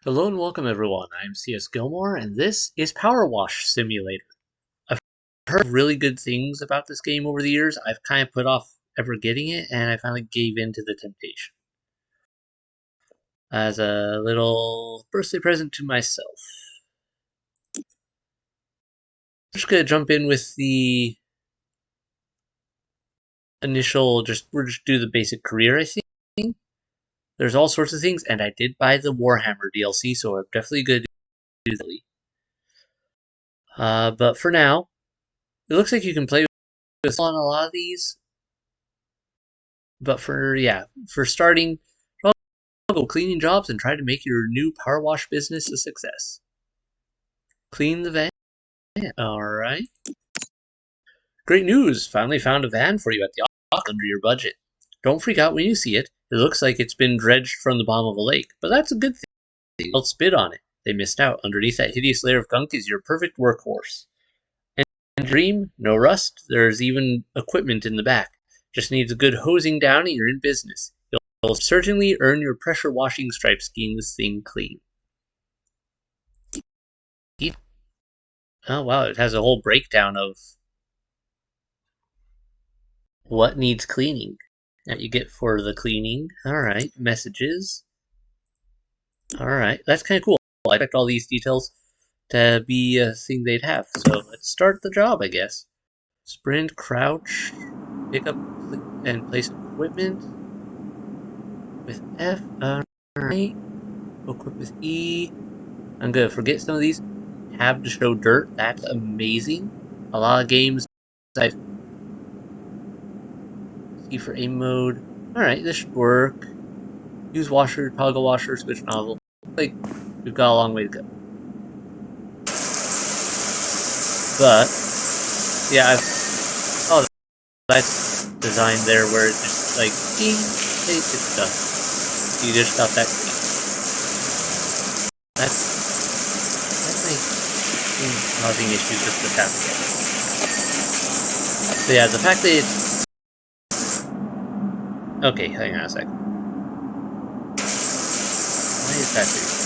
Hello and welcome everyone, I'm C.S.Gilmore and this is PowerWash Simulator. I've heard really good things about this game over the years. I've kind of put off ever getting it and I finally gave in to the temptation. As a little birthday present to myself. I'm just going to jump in with the initial, we'll just do the basic career I think. There's all sorts of things and I did buy the Warhammer DLC, so I'm definitely going to do that. But for now, it looks like you can play with on a lot of these. But for starting, go cleaning jobs and try to make your new power wash business a success. Clean the van. Alright. Great news! Finally found a van for you at the auction under your budget. Don't freak out when you see it. It looks like it's been dredged from the bottom of a lake, but that's a good thing. Don't spit on it. They missed out. Underneath that hideous layer of gunk is your perfect workhorse. And dream, no rust. There's even equipment in the back. Just needs a good hosing down and you're in business. You'll certainly earn your pressure washing stripes getting this thing clean. Oh wow, it has a whole breakdown of what needs cleaning that you get for the cleaning. Alright, messages. Alright, that's kind of cool. I expect all these details to be a thing they'd have. So let's start the job, I guess. Sprint, crouch, pick up and place equipment with F. Alright. Equip with E. I'm gonna forget some of these. Tab to show dirt. That's amazing. A lot of games I see for aim mode. Alright, this should work. Use washer, toggle washer, switch nozzle. Like, we've got a long way to go. But, yeah, oh, that's designed there where it's just like, it's done. You just got that clean. That might be causing issues with the tap again. So yeah, the fact that it's... Okay, hang on a second. Why is that doing?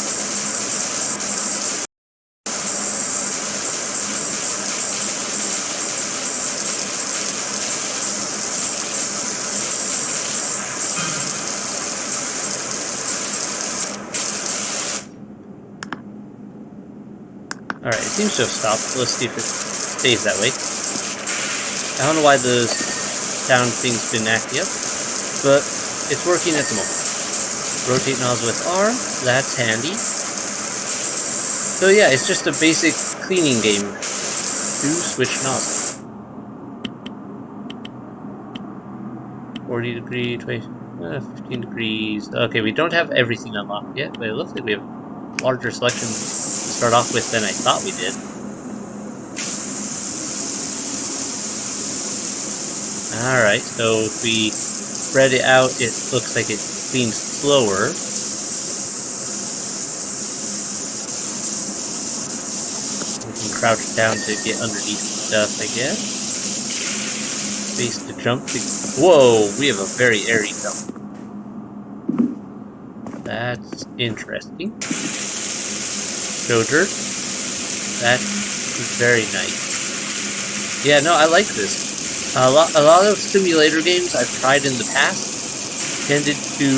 Alright, it seems to have stopped. Let's see if it stays that way. I don't know why the sound thing's been acting up, but it's working at the moment. Rotate nozzle with R, that's handy. So yeah, it's just a basic cleaning game. Switch nozzle. 40 degree, 20, 15 degrees. Okay, we don't have everything unlocked yet, but it looks like we have a larger selection to start off with than I thought we did. Alright, so if we spread it out, it looks like it cleans slower. We can crouch down to get underneath stuff, I guess. Space to jump. Whoa, we have a very airy jump. That's interesting. Show dirt. That's very nice. Yeah, no, I like this. A lot of simulator games I've tried in the past tended to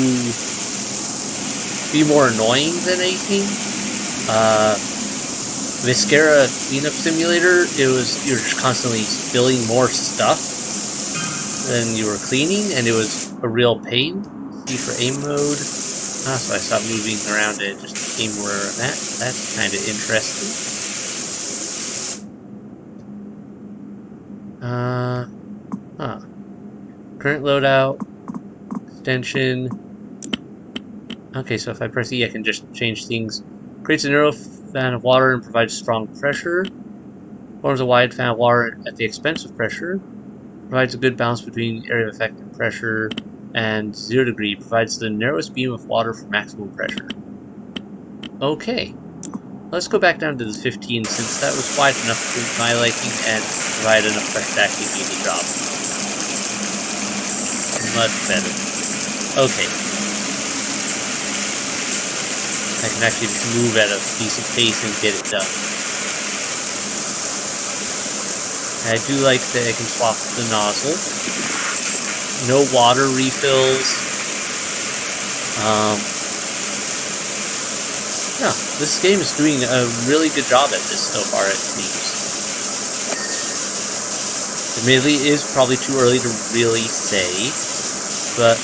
be more annoying than anything. Viscera Cleanup Simulator, you're just constantly spilling more stuff than you were cleaning, and it was a real pain. C for aim mode. So I stopped moving around and it just became where I'm at. That's kind of interesting. Current loadout. Extension. Okay, so if I press E, I can just change things. Creates a narrow fan of water and provides strong pressure. Forms a wide fan of water at the expense of pressure. Provides a good balance between area of effect and pressure. And 0 degree provides the narrowest beam of water for maximum pressure. Okay. Let's go back down to the 15 since that was wide enough for my liking and provide enough pressure to actually do the job. Much better. Okay. I can actually just move at a decent pace and get it done. I do like that I can swap the nozzle. No water refills. Yeah, this game is doing a really good job at this so far, it seems. Admittedly, it is probably too early to really say, but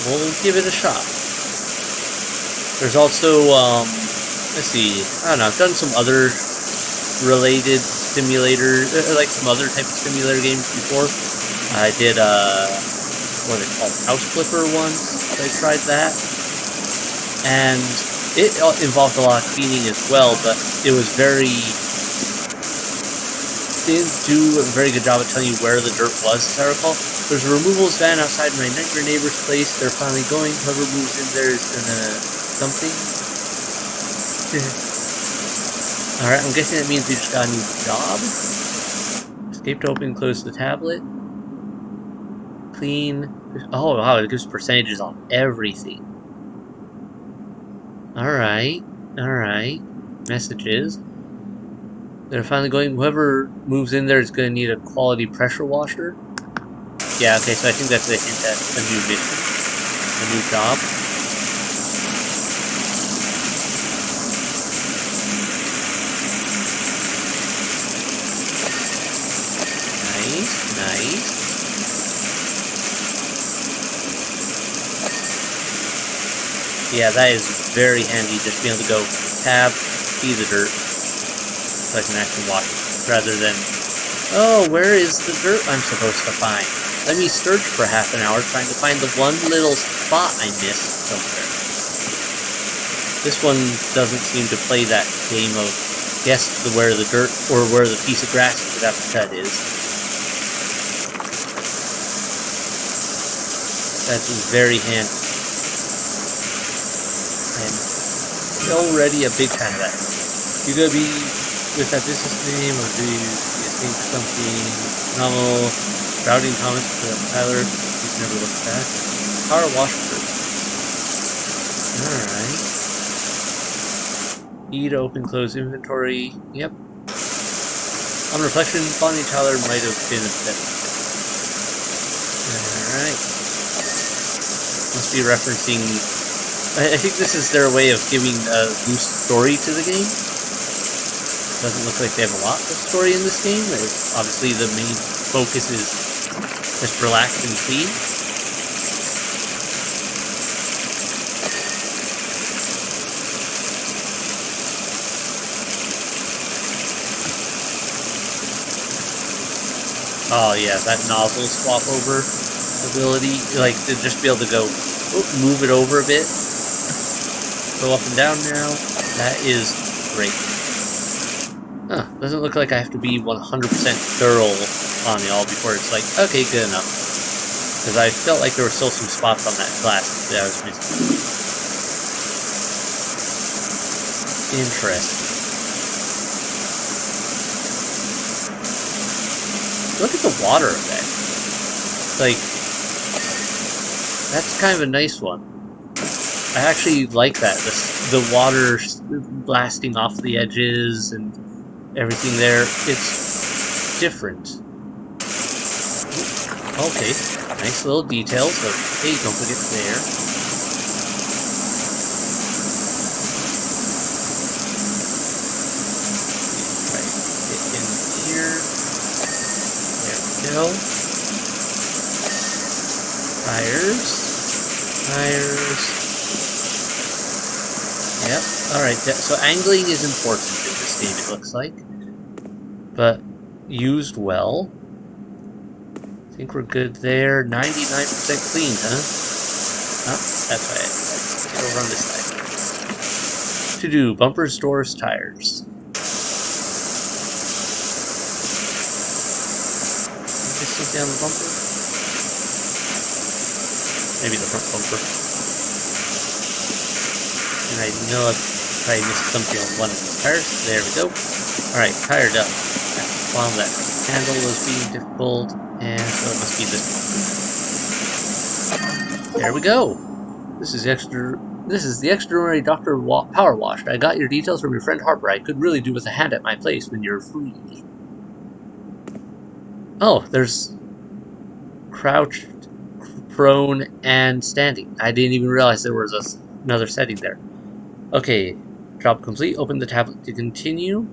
we'll give it a shot. There's also, let's see, I don't know, I've done some other related simulator, like some other type of simulator games before. I did, what are they called, House Flipper once, I tried that. And it involved a lot of cleaning as well, but it was very... They didn't do a very good job of telling you where the dirt was, as I recall. There's a removals van outside my neighbor's place. They're finally going. Whoever moves in there is gonna... something. Alright, I'm guessing that means we just got a new job. Escape to open, close the tablet. Clean. Oh, wow, it gives percentages on everything. Alright, alright. Messages. They're finally going. Whoever moves in there is going to need a quality pressure washer. Yeah, okay, so I think that's a hint at a new mission. A new job. Nice, nice. Yeah, that is very handy, just being able to go tab, see the dirt, so I can actually watch it, rather than, oh, where is the dirt I'm supposed to find? Let me search for half an hour trying to find the one little spot I missed somewhere. This one doesn't seem to play that game of guess where the dirt, or where the piece of grass you have to cut is. That's very handy. I'm already a big fan of that. You gonna be with that business name, or do you think something novel? Routing Thomas to Tyler, he's never looked back. PowerWash first. Alright. E to open, close inventory. Yep. On reflection, Bonnie Tyler might have been a bit. Alright. Must be referencing... I think this is their way of giving a loose story to the game. Doesn't look like they have a lot of story in this game. Obviously, the main focus is just relax and clean. Oh yeah, that nozzle swap over ability, like to just be able to go move it over a bit. Go up and down now. That is great. Huh, doesn't look like I have to be 100% thorough on it all before it's like, okay, good enough. Because I felt like there were still some spots on that glass that I was missing. Interesting. Look at the water effect. Like, that's kind of a nice one. I actually like that. The water blasting off the edges and everything there. It's different. Okay, nice little details. So, hey, don't forget there. Right, get in here. There we go. Tires. Tires. Yep, alright, so angling is important in this game, it looks like. But used well. I think we're good there. 99% clean, huh? Oh, that's right. Let's get over on this side. To do, bumpers, doors, tires. Just something on the bumper? Maybe the front bumper. And I know I've probably missed something on one of the tires. There we go. Alright, tire done. While that handle was being difficult, and so it must be this one. There we go. This is extra This is the extraordinary Dr. PowerWash. I got your details from your friend Harper. I could really do with a hand at my place when you're free. Oh, there's crouched, prone, and standing. I didn't even realize there was another setting there. Okay, job complete. Open the tablet to continue.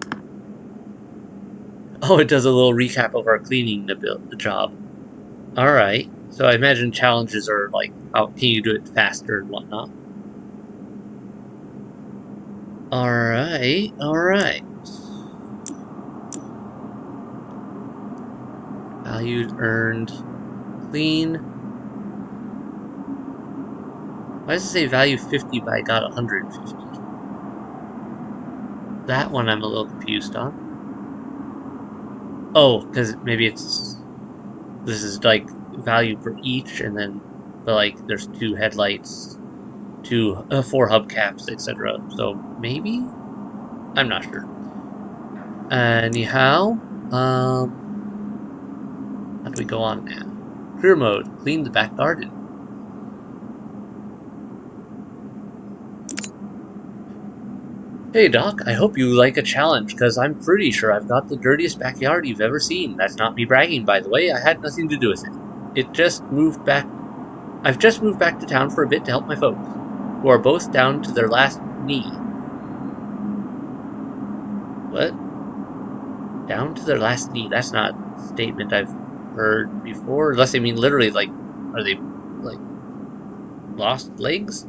Oh, it does a little recap of our cleaning the job. Alright, so I imagine challenges are like, how can you do it faster and whatnot. Alright. Values earned. Clean. Why does it say value 50 but I got 150? That one I'm a little confused on. Oh, because maybe this is like value for each, and then but like there's 2 headlights, 4 hubcaps, etc. So maybe? I'm not sure. Anyhow, how do we go on now? Career mode, clean the back garden. Hey Doc, I hope you like a challenge, because I'm pretty sure I've got the dirtiest backyard you've ever seen. That's not me bragging, by the way. I had nothing to do with it. I've just moved back to town for a bit to help my folks, who are both down to their last knee. What? Down to their last knee? That's not a statement I've heard before, unless they mean literally, like, are they, like, lost legs?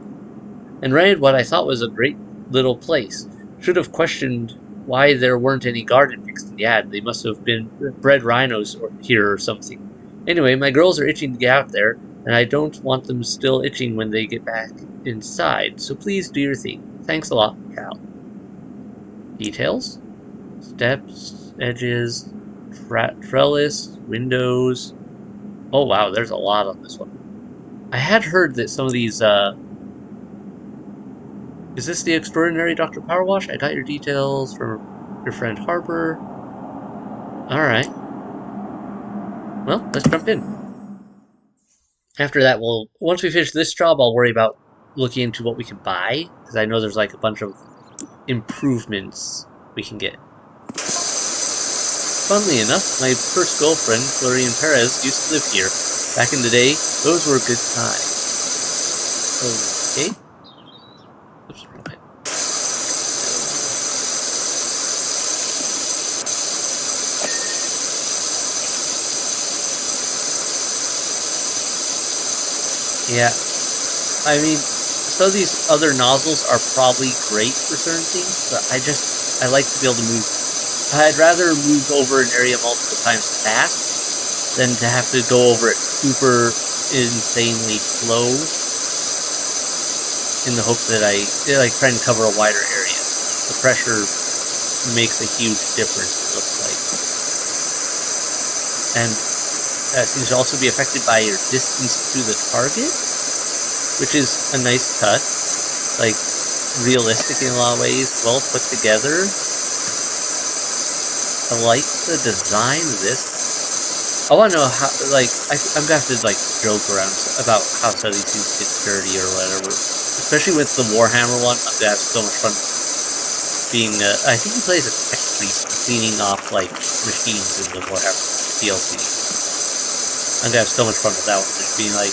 And rented what I thought was a great little place. Should have questioned why there weren't any garden fixed in the ad. They must have been bred rhinos here or something. Anyway, my girls are itching to get out there, and I don't want them still itching when they get back inside, so please do your thing. Thanks a lot, Cal. Details? Steps, edges, trellis, windows. Oh wow, there's a lot on this one. I had heard that some of these, is this the extraordinary Dr. Powerwash? I got your details from your friend Harper. Alright. Well, let's jump in. After that, once we finish this job, I'll worry about looking into what we can buy, because I know there's like a bunch of improvements we can get. Funnily enough, my first girlfriend, Florian Perez, used to live here. Back in the day, those were good times. Okay. Oops, wrong button. Yeah, I mean, some of these other nozzles are probably great for certain things, but I like to be able to move. I'd rather move over an area multiple times fast than to have to go over it super insanely slow in the hope that I like trying to cover a wider area. The pressure makes a huge difference, it looks like. And that seems to also be affected by your distance to the target, which is a nice touch. Like, realistic in a lot of ways, well put together. I like the design of this. I want to know how, like, I'm gonna have to, like, joke around about how some of these things get dirty or whatever. Especially with the Warhammer one, I'm gonna have so much fun being, I think he plays a tech priest cleaning off, like, machines in the Warhammer DLC. I'm gonna have so much fun with that one, just being like,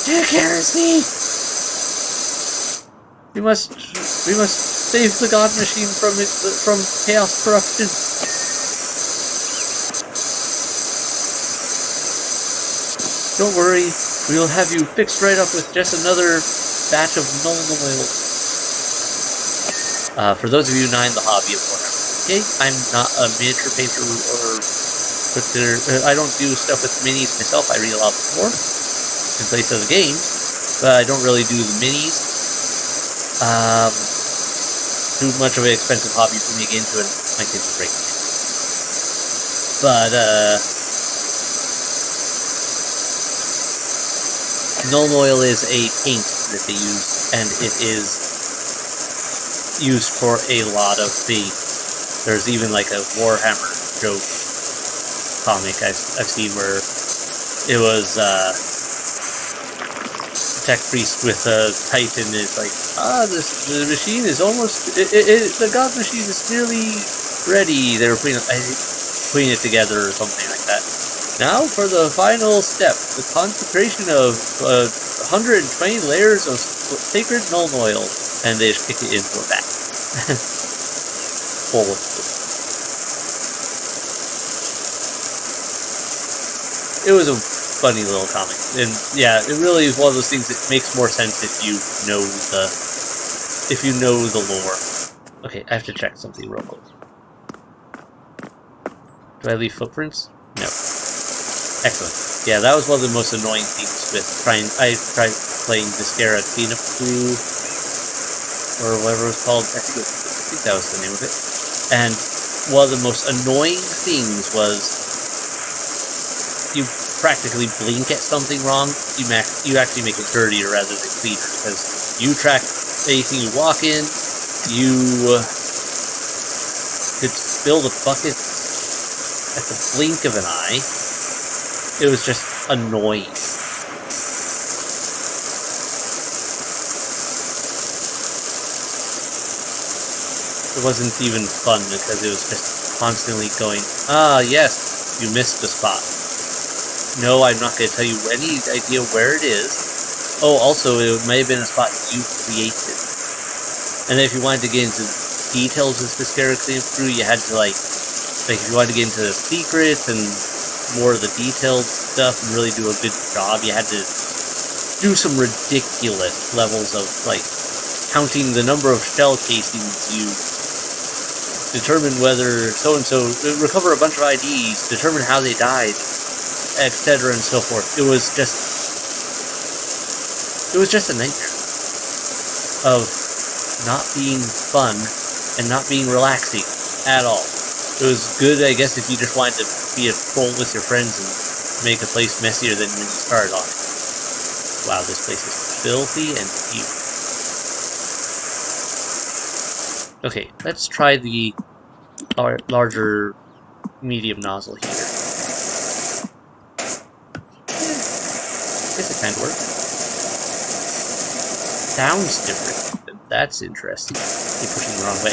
Jack Heresy! We must save the God Machine from chaos corruption. Don't worry, we will have you fixed right up with just another batch of null oil. For those of you not in the hobby of Warhammer, okay, I'm not a miniature painter or I don't do stuff with minis myself. I read a lot more and play other games, but I don't really do the minis. Too much of an expensive hobby for me to get into, and my kids are breaking it. But, null oil is a paint that they use, and it is used for a lot of things. There's even like a Warhammer joke comic I've seen where it was tech priest with a titan is like, the machine is almost, the god machine is nearly ready. They were putting it together or something like that. Now for the final step, the consecration of 120 layers of sacred null oil, and they just kick it into a vat. Full of it. It was a funny little comic, and yeah, it really is one of those things that makes more sense if you know the lore. Okay, I have to check something real quick. Do I leave footprints? No. Excellent. Yeah, that was one of the most annoying things with I tried playing Discara Cleanup Crew, or whatever it was called. I think that was the name of it. And one of the most annoying things was you practically blink at something wrong, you actually make it dirtier rather than cleaner, because you track anything you walk in, you could spill the bucket at the blink of an eye. It was just annoying. It wasn't even fun because it was just constantly going, yes, you missed the spot. No, I'm not going to tell you any idea where it is. Oh, also, it may have been a spot you created. And then if you wanted to get into details of the Discara Cleanup Crew, you had to, like if you wanted to get into the secrets and more of the detailed stuff and really do a good job, you had to do some ridiculous levels of, like, counting the number of shell casings you determine whether so-and-so, recover a bunch of IDs, determine how they died, etc. and so forth. It was just a nightmare of not being fun and not being relaxing at all. It was good, I guess, if you just wanted to be a troll with your friends and make a place messier than when you started off. Wow, this place is filthy and huge. Okay, let's try the larger medium nozzle here. I guess it kind of works. Sounds different. That's interesting. Keep pushing the wrong way.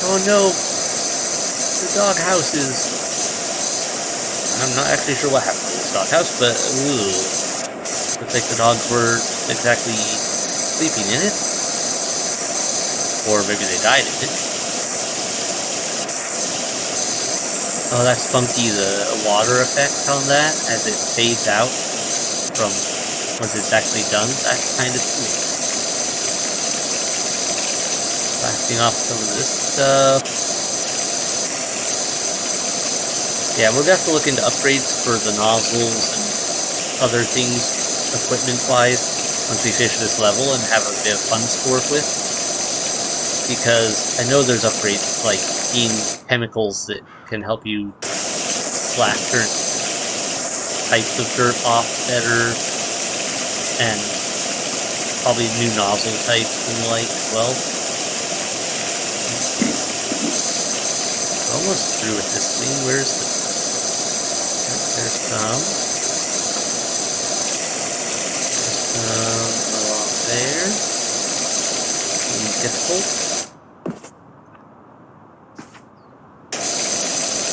Oh no! The doghouse is... I'm not actually sure what happened to this doghouse, but ooh. Looks like the dogs were exactly sleeping in it. Or maybe they died in it. Oh, that's funky, the water effect on that as it fades out from once it's actually done. That's kind of cool. Blasting off some of this stuff. Yeah, we're going to have to look into upgrades for the nozzles and other things, equipment-wise, once we finish this level and have a bit of fun to work with. Because I know there's upgrades, like being chemicals that can help you blast certain types of dirt off better, and probably new nozzle types and the like as well. Almost through with this thing. Where's the... There's some. Along there. Difficult.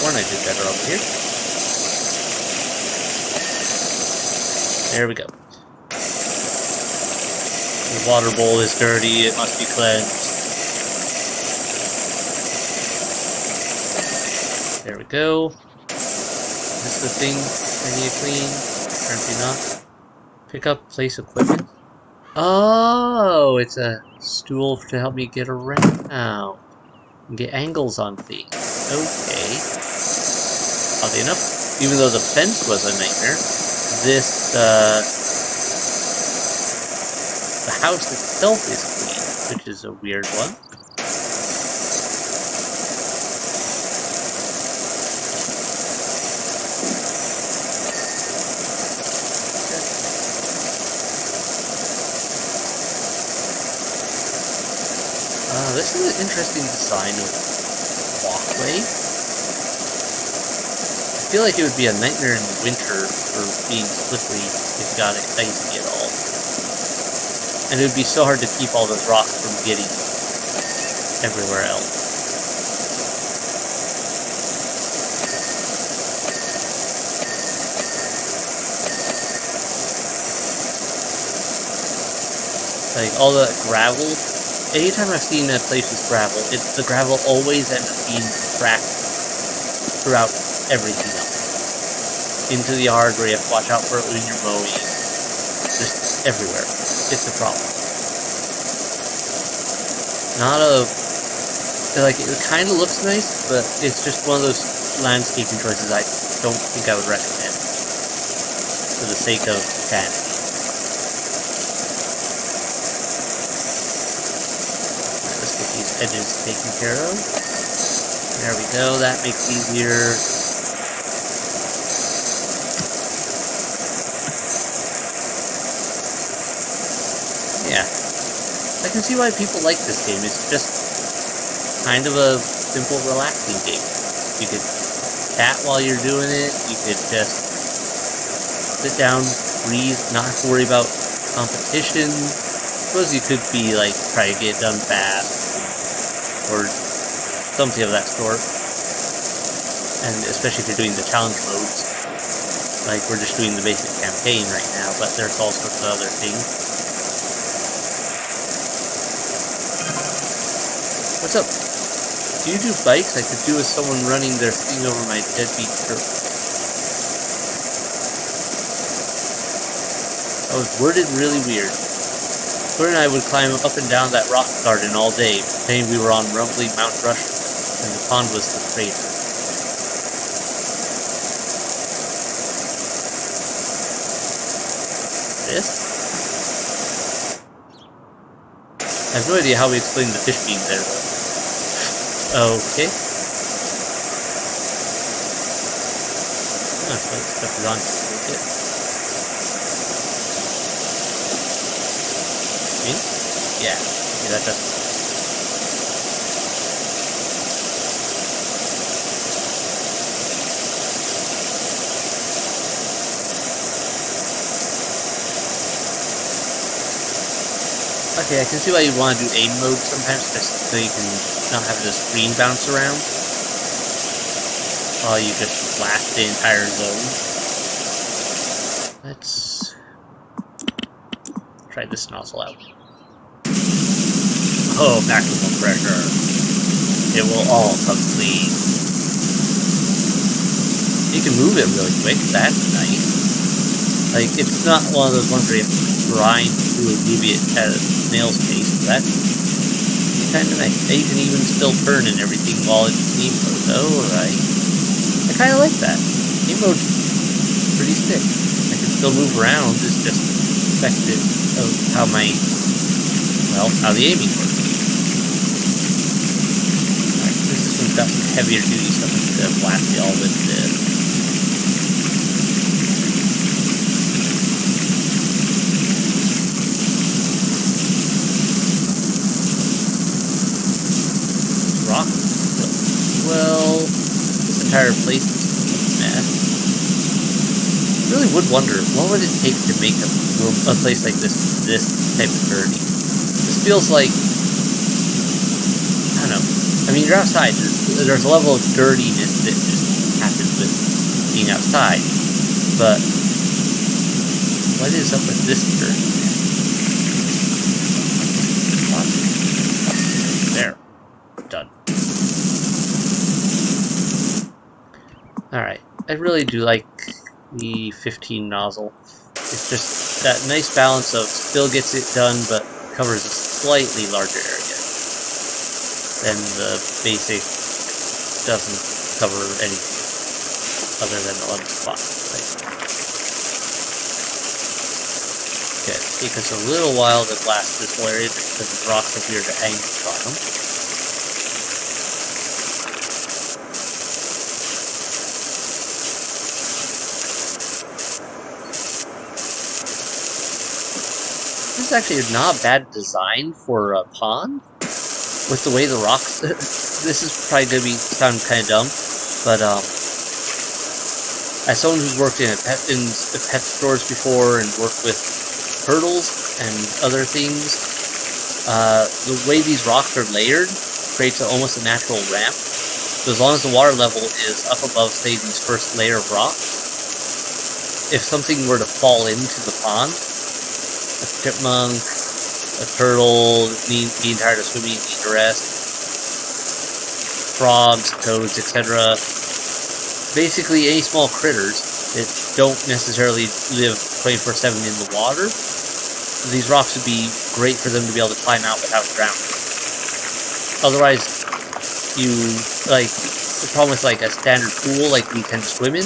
One I did better over here. There we go. The water bowl is dirty. It must be cleansed. There we go. Is this the thing I need to clean? Apparently not. Pick up place equipment. Oh, it's a stool to help me get around. And get angles on things. Okay. Oddly enough, even though the fence was a nightmare, this, the house itself is clean, which is a weird one. This is an interesting design of walkway. I feel like it would be a nightmare in the winter for for being slippery if you got it icy at all. And it would be so hard to keep all those rocks from getting everywhere else. Like all the gravel, anytime I've seen a place with gravel, the gravel always ends up being tracked throughout everything else. Into the yard where you have to watch out for it when you're mowing. Just everywhere. It's a problem. Like, it kind of looks nice, but it's just one of those landscaping choices I don't think I would recommend for the sake of sanity. Let's get these edges taken care of. There we go, that makes it easier. Yeah, I can see why people like this game. It's just kind of a simple, relaxing game. You could chat while you're doing it, you could just sit down, breathe, not have to worry about competition. I suppose you could be like, try to get it done fast, or something of that sort. And especially if you're doing the challenge modes. Like, we're just doing the basic campaign right now, but there's all sorts of other things. What's up? Do you do bikes? I could do with someone running their thing over my deadbeat turtle. That was worded really weird. Tor and I would climb up and down that rock garden all day, pretending we were on rumbling Mount Rushmore, and the pond was the crater. This? I have no idea how we explain the fish being there, though. Okay. Oh, so stuff is on a little bit. Me? Yeah. Okay, that doesn't. Okay, I can see why you want to do aim mode sometimes, just so you can not have the screen bounce around while you just blast the entire zone. Let's try this nozzle out. Oh, maximum pressure. It will all come clean. You can move it really quick, that's nice. Like, it's not one of those ones where you have to grind through a movie at a snail's pace, but that's kind of nice. And you can even still turn and everything while it's game mode. Alright. I kind of like that. Game mode's pretty sick. I can still move around, it's just effective of how the aiming works. Alright, this one's got some heavier duty stuff to blast you all with this. Well, this entire place is a mess. I really would wonder, what would it take to make a place like this type of dirty? This feels like, I don't know. I mean, you're outside. There's a level of dirtiness that just happens with being outside. But what is up with this dirt? There. Done. Alright, I really do like the 15 nozzle. It's just that nice balance of still gets it done, but covers a slightly larger area than the basic doesn't cover anything other than the one spot. Okay, it'll take us a little while to blast this whole area just because the rocks appear to hang on them. This is actually not a bad design for a pond, with the way the rocks. This is probably gonna sound kind of dumb, but as someone who's worked in pet stores before and worked with turtles and other things, the way these rocks are layered creates almost a natural ramp. So as long as the water level is up above, say, these first layer of rocks, if something were to fall into the pond, a chipmunk, a turtle, being tired of swimming, need to rest, frogs, toads, etc., basically any small critters that don't necessarily live 24/7 in the water, these rocks would be great for them to be able to climb out without drowning. Otherwise, the problem with like a standard pool like we tend to swim in,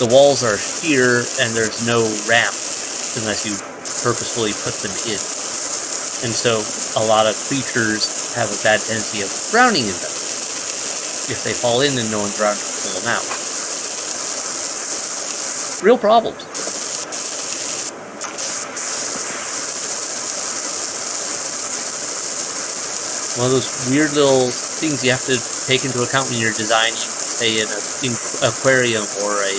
the walls are sheer and there's no ramp unless you purposefully put them in. And so a lot of creatures have a bad tendency of drowning in them if they fall in and no one's around to pull them out. Real problems. One of those weird little things you have to take into account when you're designing, say, an aquarium or a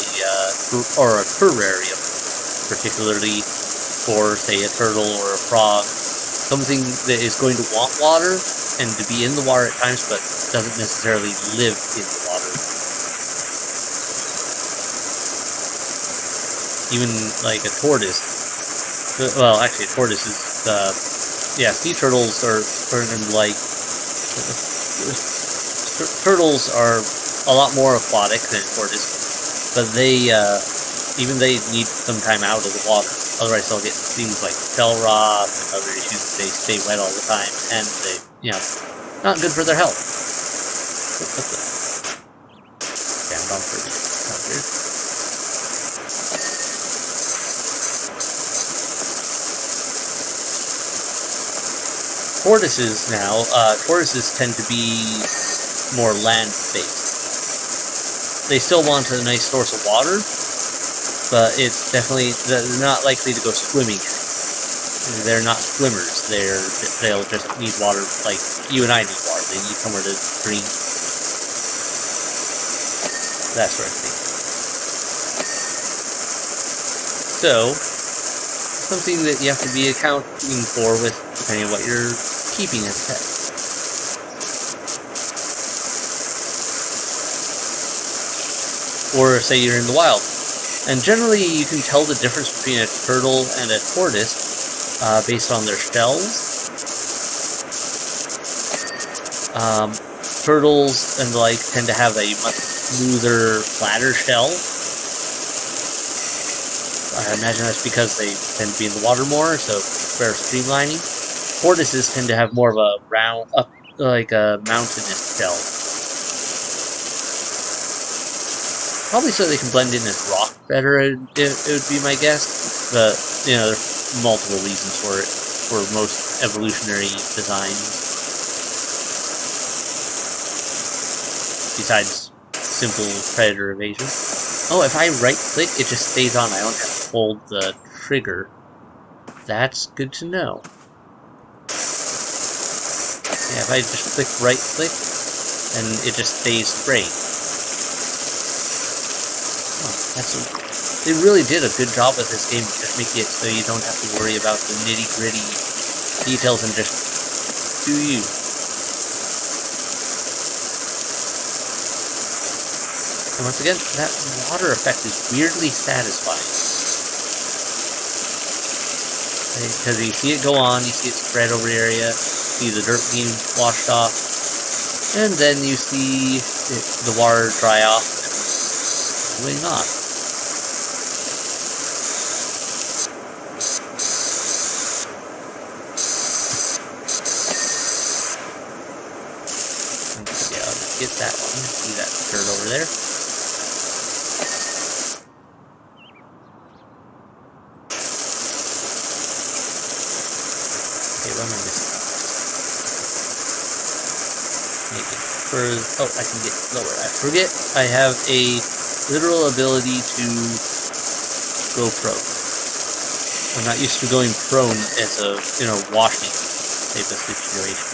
terrarium, particularly for, say, a turtle or a frog. Something that is going to want water and to be in the water at times, but doesn't necessarily live in the water. Even like a tortoise. Well, actually, a tortoise is sea turtles are sort of like turtles are a lot more aquatic than tortoise, but they need some time out of the water. Otherwise, they'll get things like shell rot and other issues. They stay wet all the time, and they, not good for their health. Damn dog for me out here. Tortoises now, tortoises tend to be more land-based. They still want a nice source of water, but it's definitely, they're not likely to go swimming. They're not swimmers. They'll just need water like you and I need water. They need somewhere to drink. That sort of thing. So, something that you have to be accounting for with depending on what you're keeping as a pet. Or say you're in the wild. And generally you can tell the difference between a turtle and a tortoise based on their shells. Turtles and the like tend to have a much smoother, flatter shell. I imagine that's because they tend to be in the water more, so better streamlining. Tortoises tend to have more of a round, like a mountainous shell. Probably so they can blend in as rock better, it would be my guess. But, there's multiple reasons for it, for most evolutionary designs. Besides simple predator evasion. Oh, if I right-click, it just stays on. I don't have to hold the trigger. That's good to know. Yeah, if I just click right-click, and it just stays straight. They really did a good job with this game, just making it so you don't have to worry about the nitty-gritty details and just do you. And once again, that water effect is weirdly satisfying. Because you see it go on, you see it spread over the area, see the dirt being washed off, and then you see the water dry off and moving on. Get that one. See that dirt over there? Okay, what am I missing? Oh, I can get lower. I forget I have a literal ability to go prone. I'm not used to going prone as a, washing type of situation.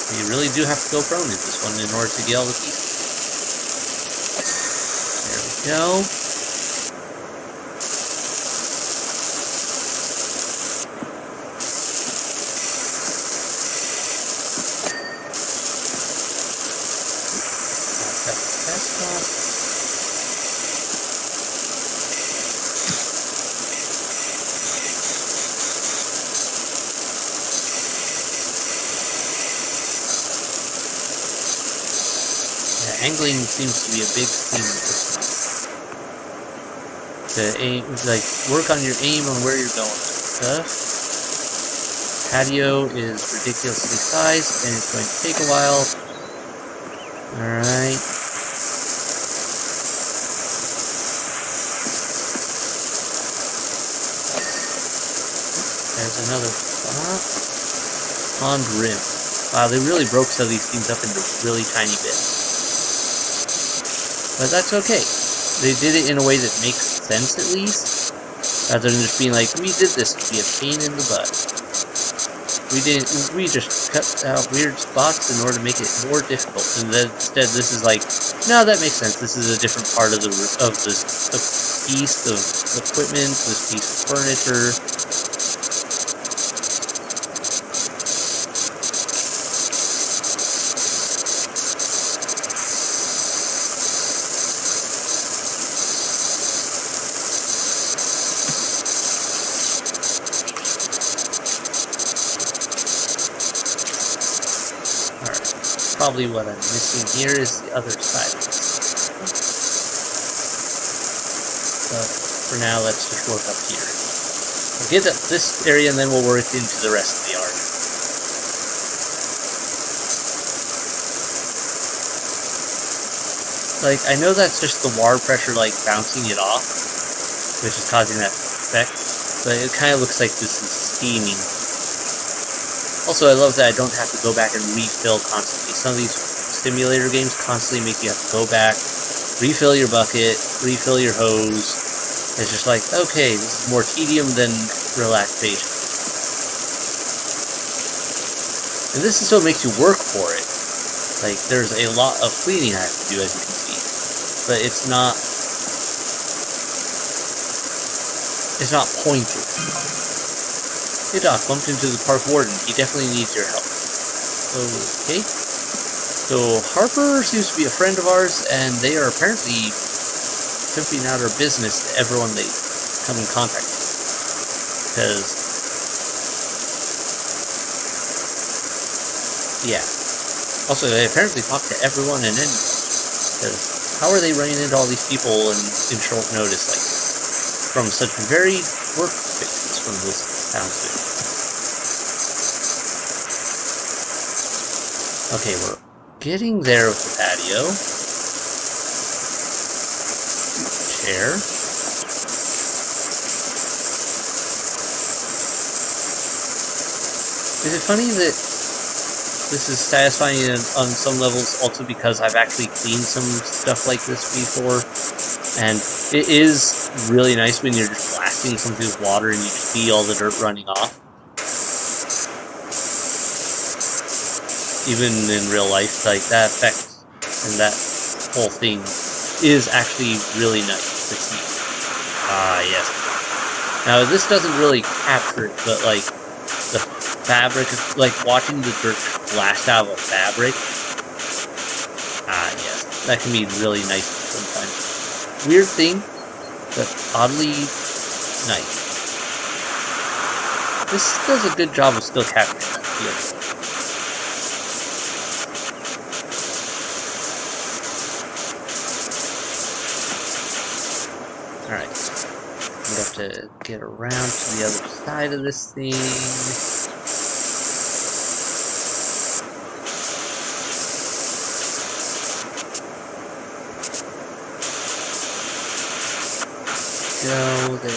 You really do have to go prone in this one in order to get all the pieces. There we go. Angling seems to be a big theme of this one. To aim, like, work on your aim on where you're going with stuff. Patio is ridiculously sized and it's going to take a while. Alright. There's another spot. Pond rim. Wow, they really broke some of these things up into really tiny bits. But that's okay. They did it in a way that makes sense, at least, rather than just being like, we did this to be a pain in the butt. We just cut out weird spots in order to make it more difficult. And then instead, this is like, no, that makes sense. This is a different part of this piece of equipment, this piece of furniture. Probably what I'm missing here is the other side of this. But for now, let's just work up here. We'll get up this area and then we'll work into the rest of the yard. Like, I know that's just the water pressure, like, bouncing it off, which is causing that effect, but it kind of looks like this is steaming. Also, I love that I don't have to go back and refill constantly. Some of these simulator games constantly make you have to go back, refill your bucket, refill your hose. It's just like, okay, this is more tedium than relaxation. And this is what makes you work for it. Like, there's a lot of cleaning I have to do, as you can see. But it's not pointed. Hey Doc, bumped into the park warden. He definitely needs your help. Okay. So Harper seems to be a friend of ours, and they are apparently pimping out our business to everyone they come in contact with. Because, yeah. Also, they apparently talk to everyone and anyone. Because how are they running into all these people in short notice like this? From such varied work spaces from this sounds good. Okay, we're getting there with the patio. Chair. Is it funny that this is satisfying on some levels also because I've actually cleaned some stuff like this before? And it is really nice when you're just blasting something with water and you see all the dirt running off. Even in real life, like, that effect and that whole thing is actually really nice to see. Ah, yes. Now, this doesn't really capture it, but, like, the fabric, like, watching the dirt blast out of a fabric, ah, yes, that can be really nice sometimes. Weird thing, but oddly nice. This does a good job of still capturing that feel. Alright, we have to get around to the other side of this thing. There we go.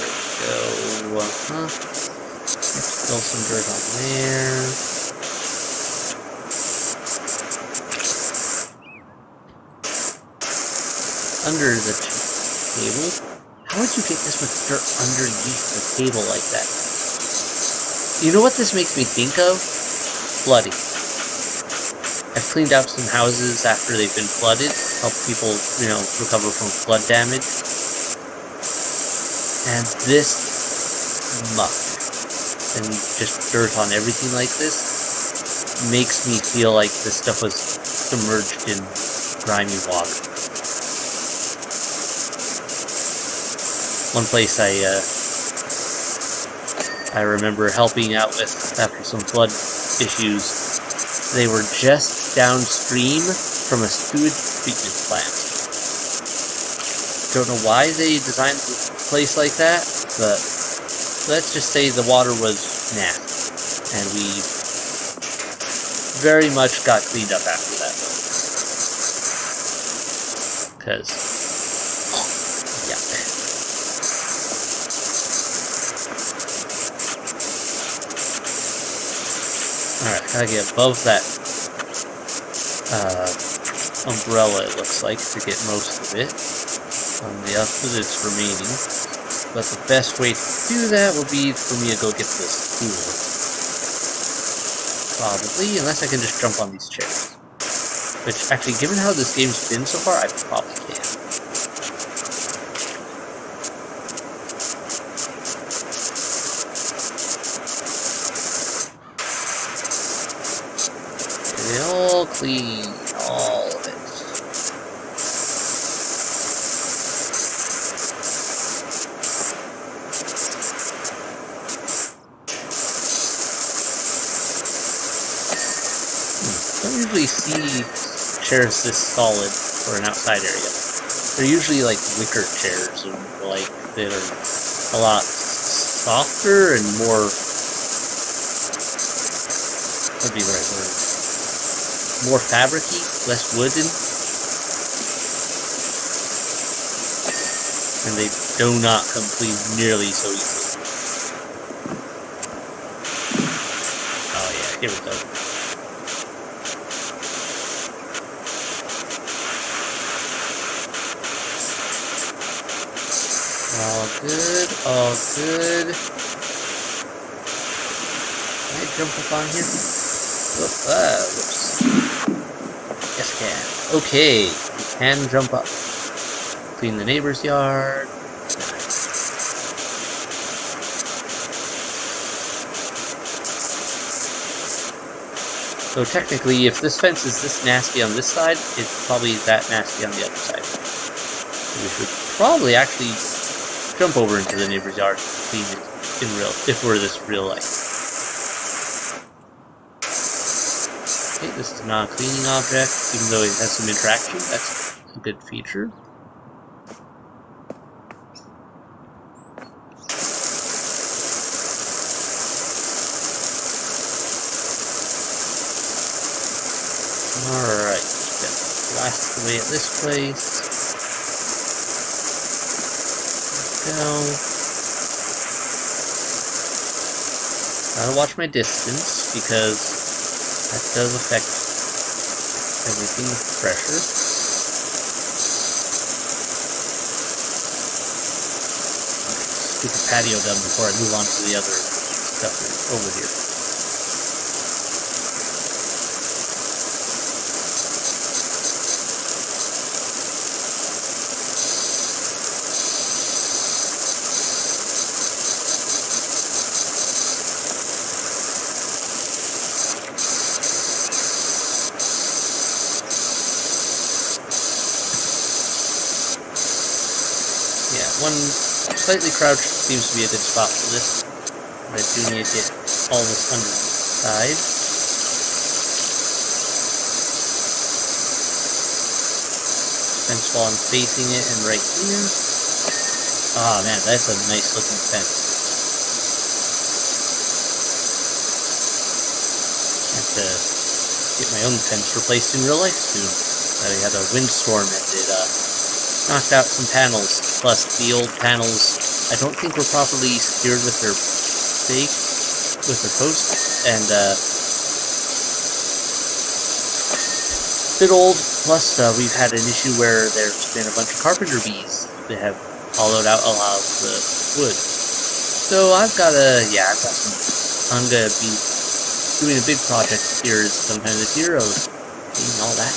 Let's spill some dirt on there. Under the table? How would you get this much dirt underneath the table like that? You know what this makes me think of? Flooding. cleaned out some houses after they've been flooded, help people, recover from flood damage. And this muck and just dirt on everything like this makes me feel like this stuff was submerged in grimy water. One place I remember helping out with after some flood issues, they were just downstream from a sewage treatment plant. Don't know why they designed the place like that, but let's just say the water was nasty, and we very much got cleaned up after that, because alright, gotta get above that umbrella, it looks like, to get most of it. On the other that's remaining. But the best way to do that would be for me to go get this tool. Probably, unless I can just jump on these chairs. Which, actually, given how this game's been so far, I probably can. All clean, all of it. Don't usually see chairs this solid for an outside area. They're usually like wicker chairs, and like that are a lot softer and more. What'd be the right word? More fabric-y, less wooden. And they do not come clean nearly so easily. Oh yeah, here we go. All good, all good. Can I jump up on here? Whoops. Yes, I can. Okay, we can jump up. Clean the neighbor's yard. Nice. So technically, if this fence is this nasty on this side, it's probably that nasty on the other side. So we should probably actually jump over into the neighbor's yard and clean it if we're this real life. Okay, this is not a cleaning object, even though it has some interaction. That's a good feature. Alright, just blast away at this place. Go. Gotta watch my distance, because that does affect everything with the pressure. Okay, get the patio done before I move on to the other stuff over here. One slightly crouched seems to be a good spot for this. But I do need to get all this under the side. Fence while I'm facing it and right here. Ah man, that's a nice looking fence. I have to get my own fence replaced in real life soon. I had a windstorm and it knocked out some panels. Plus, the old panels, I don't think were properly secured with their posts, and bit old. Plus, we've had an issue where there's been a bunch of carpenter bees that have hollowed out a lot of the wood. So I'm gonna be doing a big project here sometime this year of Getting all that.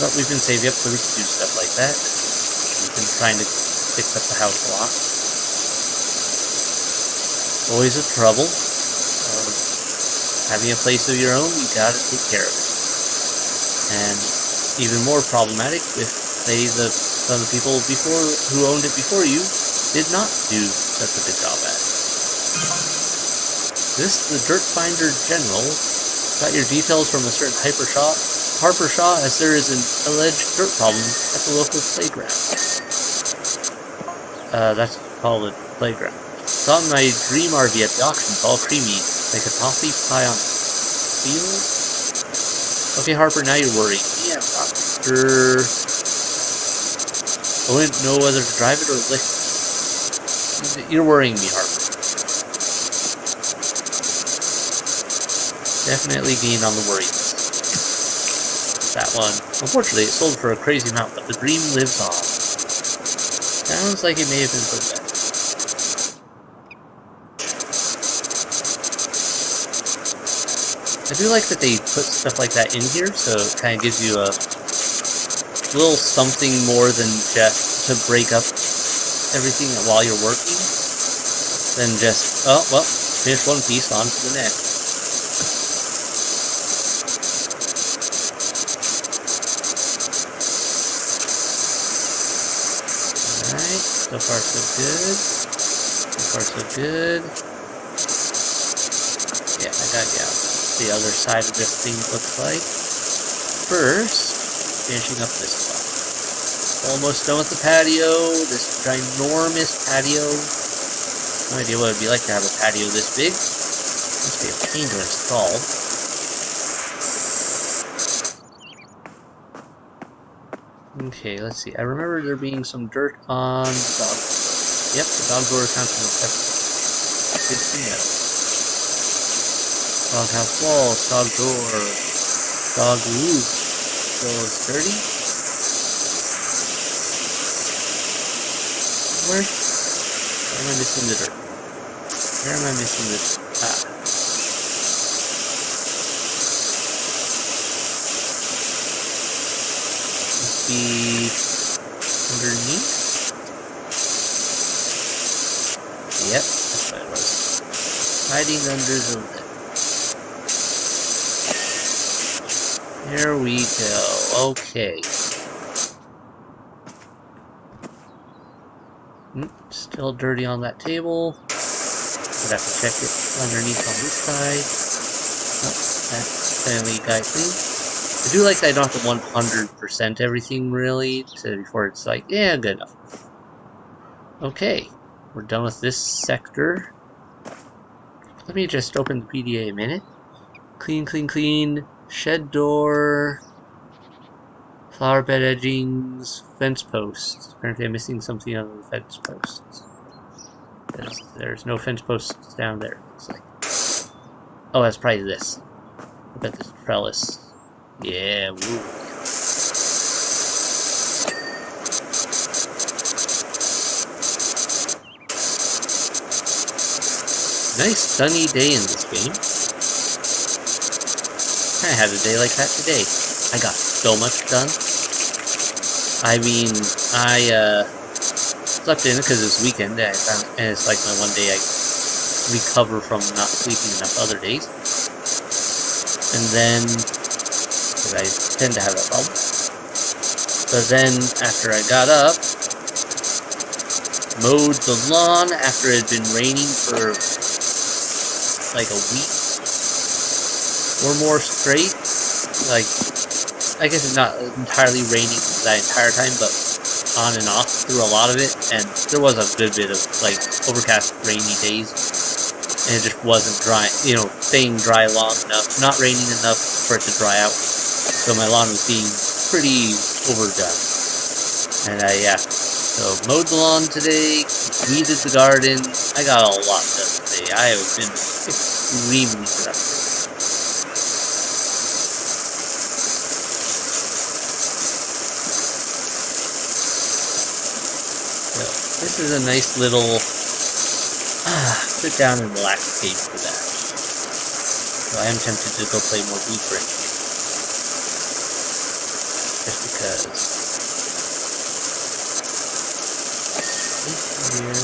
But we've been saving up so we can do stuff like that. We've been trying to fix up the house a lot. Always a trouble. Having a place of your own, you gotta take care of it. And even more problematic if, say, some of the people who owned it before you did not do such a good job at it. The Dirt Finder General, got your details from a certain Harper Shaw, as there is an alleged dirt problem at the local playground. That's called a playground. Saw my dream RV at the auction, it's all creamy, like a toffee pie on wheels. Okay, Harper, now you're worried. Yeah, I'm not sure. I wouldn't know whether to drive it or lick it. You're worrying me, Harper. Definitely gained on the worry list. That one. Unfortunately, it sold for a crazy amount, but the dream lives on. Sounds like it may have been for the best. I do like that they put stuff like that in here, so it kind of gives you a little something more than just to break up everything while you're working, than just, oh, well, finish one piece, on to the next. Alright, so far so good. So far so good. Yeah, I got you out. The other side of this thing looks like. First, finishing up this spot. Almost done with the patio. This ginormous patio. No idea what it would be like to have a patio this big. Must be a pain to install. Okay, let's see. I remember there being some dirt on the dog. Yep, the dog door counts as a separate. Good to know. Doghouse walls, dog door, dog roof. Still is dirty. Where am I missing the dirt? Where am I missing the dirt? Must be underneath. Yep, that's what it was. Hiding under the lid. There we go. Okay. Still dirty on that table. Would have to check it underneath on this side. Oh, that's fairly guy clean. I do like that I don't have to 100% everything really before it's like, yeah, good enough. Okay, we're done with this sector. Let me just open the PDA a minute. Clean, clean, clean. Shed door, flower bed edgings, fence posts. Apparently I'm missing something on the fence posts. There's no fence posts down there, looks like. Oh, that's probably this. I bet this trellis. Yeah, woo. Nice sunny day in this game. I had a day like that today. I got so much done. I mean, I slept in because it's weekend, and it's like my one day I recover from not sleeping enough other days. And then, because I tend to have that problem. But then, after I got up, mowed the lawn after it had been raining for like a week or more straight. Like, I guess it's not entirely raining that entire time, but on and off through a lot of it, and there was a good bit of like overcast rainy days, and it just wasn't dry, staying dry long enough, not raining enough for it to dry out, so my lawn was being pretty overdone. And so mowed the lawn today, weeded the garden. I got a lot done today. I have been extremely productive. This is a nice little sit down and relax page for that. So I am tempted to go play more Blueprint. Just because. Here. I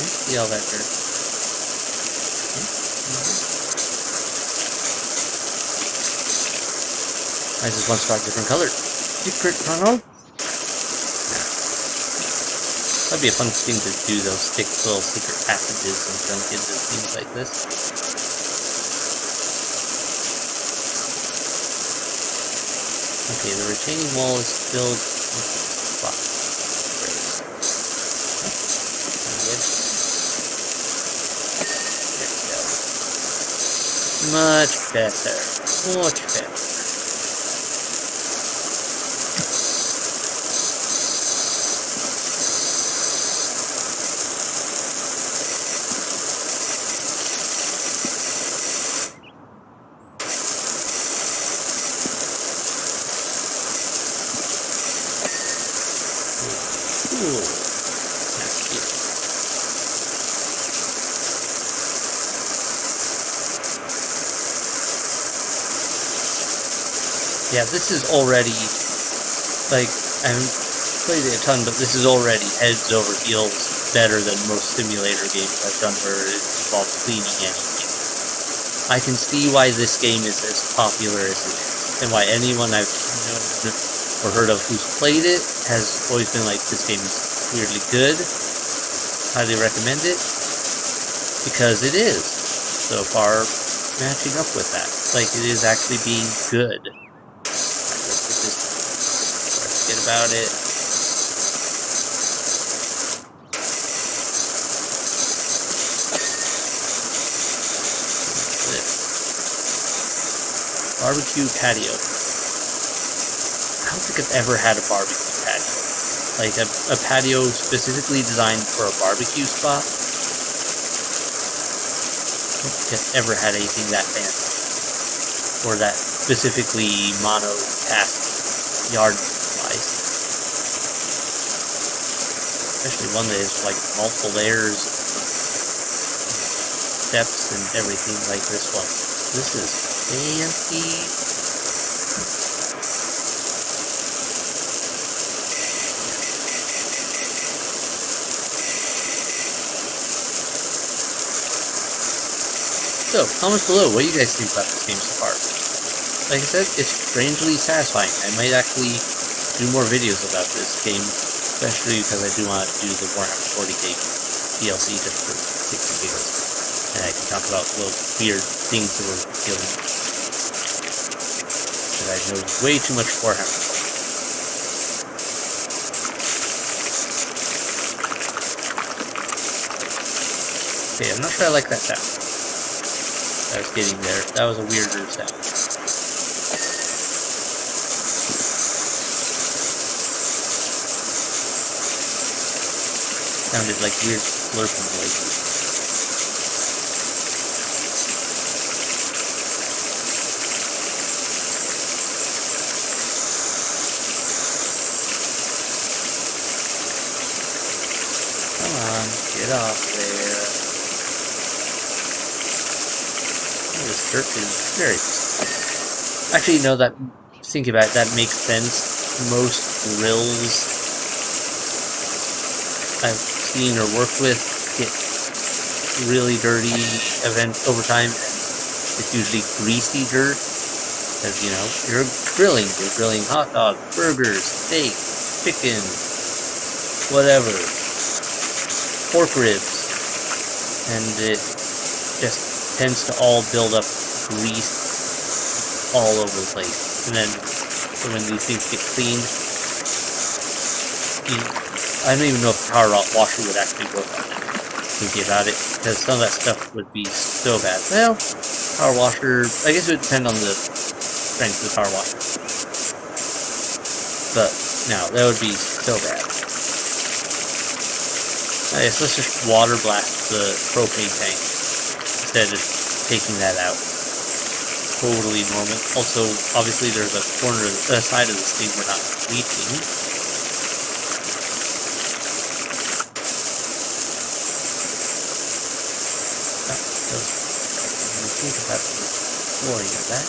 see all that dirt. Why is this one spot different color? Secret tunnel? Nah. That'd be a fun thing to do, those little secret passages and jump into things like this. Okay, the retaining wall is filled with spots. Much better. Much better. Yeah, this is already, like, I haven't played it a ton, but this is already heads over heels better than most simulator games I've done where it involves cleaning anything. I can see why this game is as popular as it is, and why anyone I've known or heard of who's played it has always been like, this game is weirdly good, highly recommend it, because it is so far matching up with that. Like, it is actually being good. About it. Barbecue patio. I don't think I've ever had a barbecue patio. Like a patio specifically designed for a barbecue spot. I don't think I've ever had anything that fancy. Or that specifically mono-task yard. Especially one that is like multiple layers, steps, and everything like this one. This is fancy. So, comments below, what do you guys think about this game so far? Like I said, it's strangely satisfying. I might actually do more videos about this game. Especially because I do want to do the Warhammer 40k DLC just for 60 gigs. And I can talk about little weird things that we're dealing with. Because I know way too much Warhammer. Okay, I'm not sure I like that sound. I was getting there. That was a weirder sound. Sounded like weird slurping noises. Come on, get off there. Oh, this dirt is very... Actually, no, that, think about it, that makes sense. Most grills I've seen or worked with get really dirty over time. It's usually greasy dirt, because, you know, you're grilling hot dogs, burgers, steak, chicken, whatever, pork ribs, and it just tends to all build up grease all over the place. And then when these things get cleaned, I don't even know if the power washer would actually work on it, thinking about it, because some of that stuff would be so bad. Well, power washer, I guess it would depend on the strength of the power washer. But, no, that would be so bad. I guess let's just water blast the propane tank, instead of just taking that out. Totally normal. Also, obviously there's a side of this thing we're not reaching. flooring of that.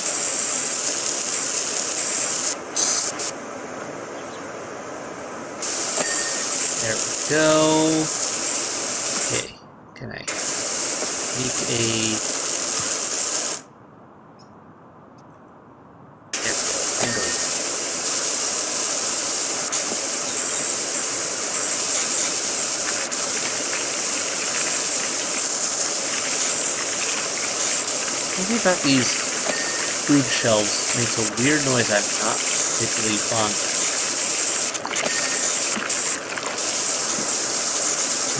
There we go. Okay, can I make a... There we go, handle. Something about these food shelves makes a weird noise I'm not particularly fond of.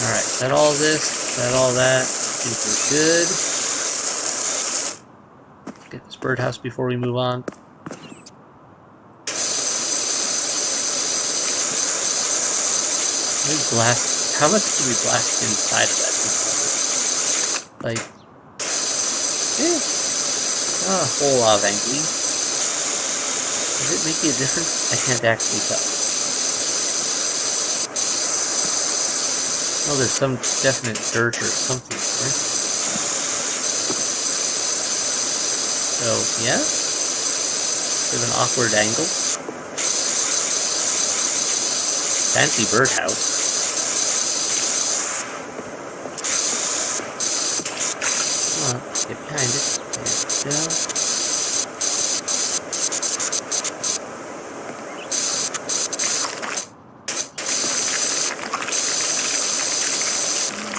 Alright, is that all this? Is that all that? I think we're good. Let's get this birdhouse before we move on. We blast. How much do we blast inside of that thing? Like, yeah, not a whole lot of angry. Is it making a difference? I can't actually tell. Oh, there's some definite dirt or something there. So, yeah. With an awkward angle. Fancy birdhouse. Come on, let's get behind it. There we go.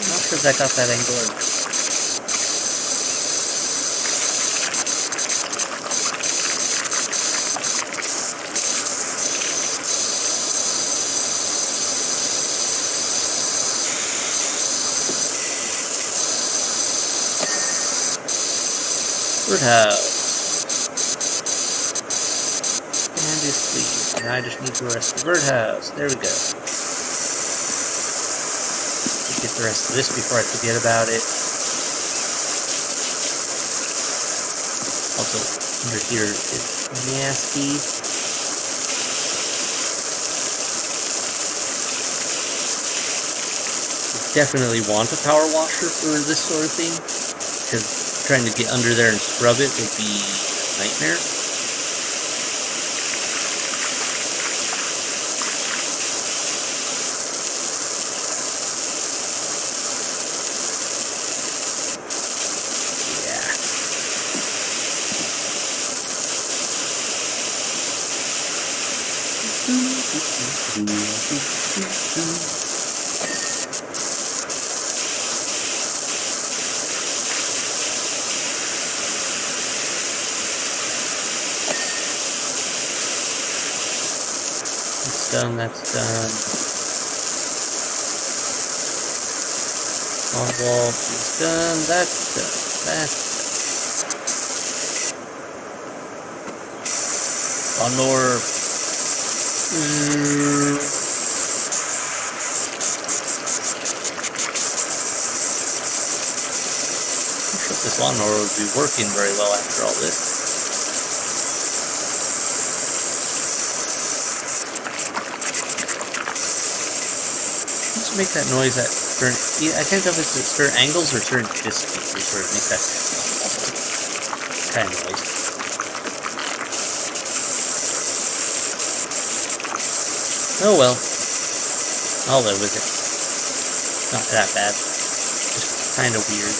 Not sure if I got that angle or not. Birdhouse. And is pleased. And I just need to rest the birdhouse. There we go. Get the rest of this before I forget about it. Also, under here is nasty. Definitely want a power washer for this sort of thing, because trying to get under there and scrub it would be a nightmare. That's done. On wall is done. That's done. That's done. Lawnmower. I'm sure this lawnmower would be working very well after all this. Make that noise at certain... I can't tell if it's at certain angles or certain distances where it makes that kind of noise. Oh well. I'll live with it. Not that bad. Just kind of weird.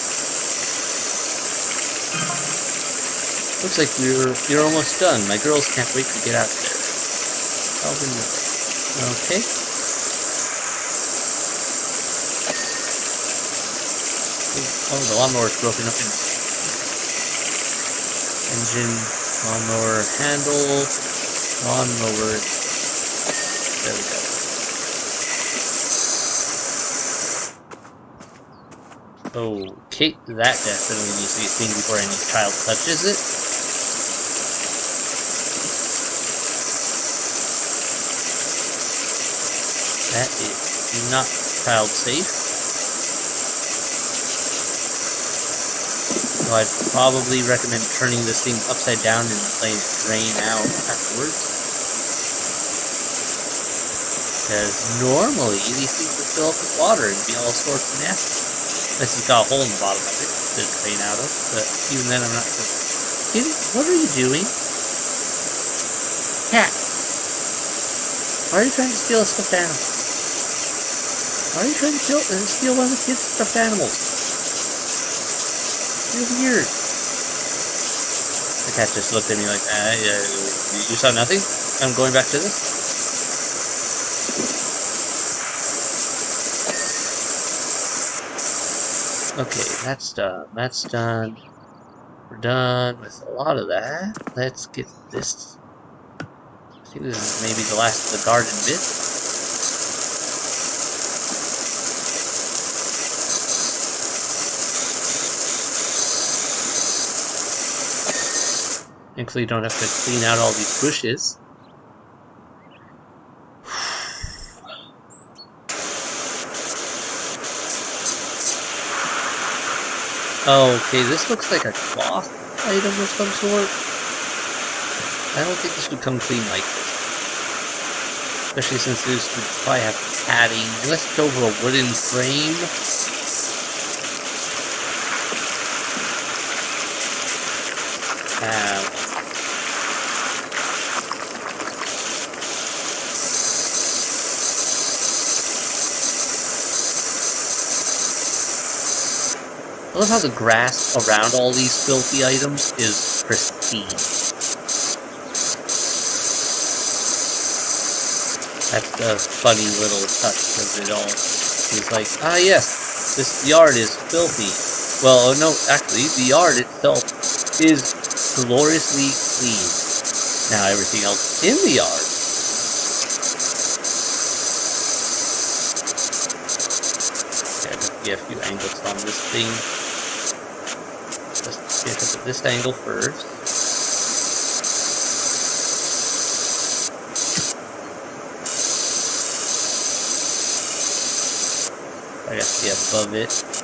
Looks like you're almost done. My girls can't wait to get out there. Okay. Oh, the lawnmower's broken up in engine, lawnmower handle, lawnmower. There we go. Okay, that definitely needs to be cleaned before any child touches it. That is not child safe. So I'd probably recommend turning this thing upside down and letting it drain out afterwards. Because normally these things would fill up with water and be all sorts of nasty. Unless it's got a hole in the bottom of it to drain out of, but even then I'm not sure. What are you doing? Cat. Why are you trying to steal a stuffed animal? Why are you trying to steal one of the kids' stuffed animals? You're weird. The cat just looked at me like, you saw nothing? I'm going back to this? Okay, that's done. That's done. We're done with a lot of that. Let's get this. I think this is maybe the last of the garden bit. Thankfully, you don't have to clean out all these bushes. Okay, this looks like a cloth item of some sort. I don't think this would come clean like this. Especially since this would probably have padding. Unless it's over a wooden frame. I love how the grass around all these filthy items is pristine. That's a funny little touch of it all. He's like, ah yes, this yard is filthy. Well, no, actually, the yard itself is gloriously clean. Now everything else in the yard. Okay, I have to get a few angles on this thing. Just get up at this angle first. I got to be above it.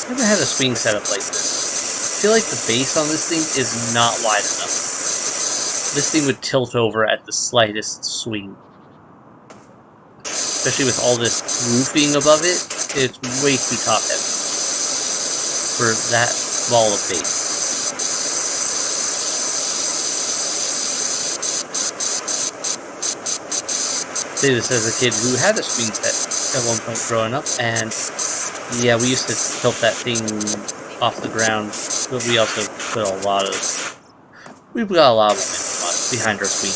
I've never had a swing set up like this. I feel like the base on this thing is not wide enough. This thing would tilt over at the slightest swing. Especially with all this roofing above it, it's way too top heavy for that small of base. I say this as a kid who had a swing set at one point growing up, and yeah, we used to tilt that thing off the ground, but we also put a lot of... We've got a lot of momentum behind our swing.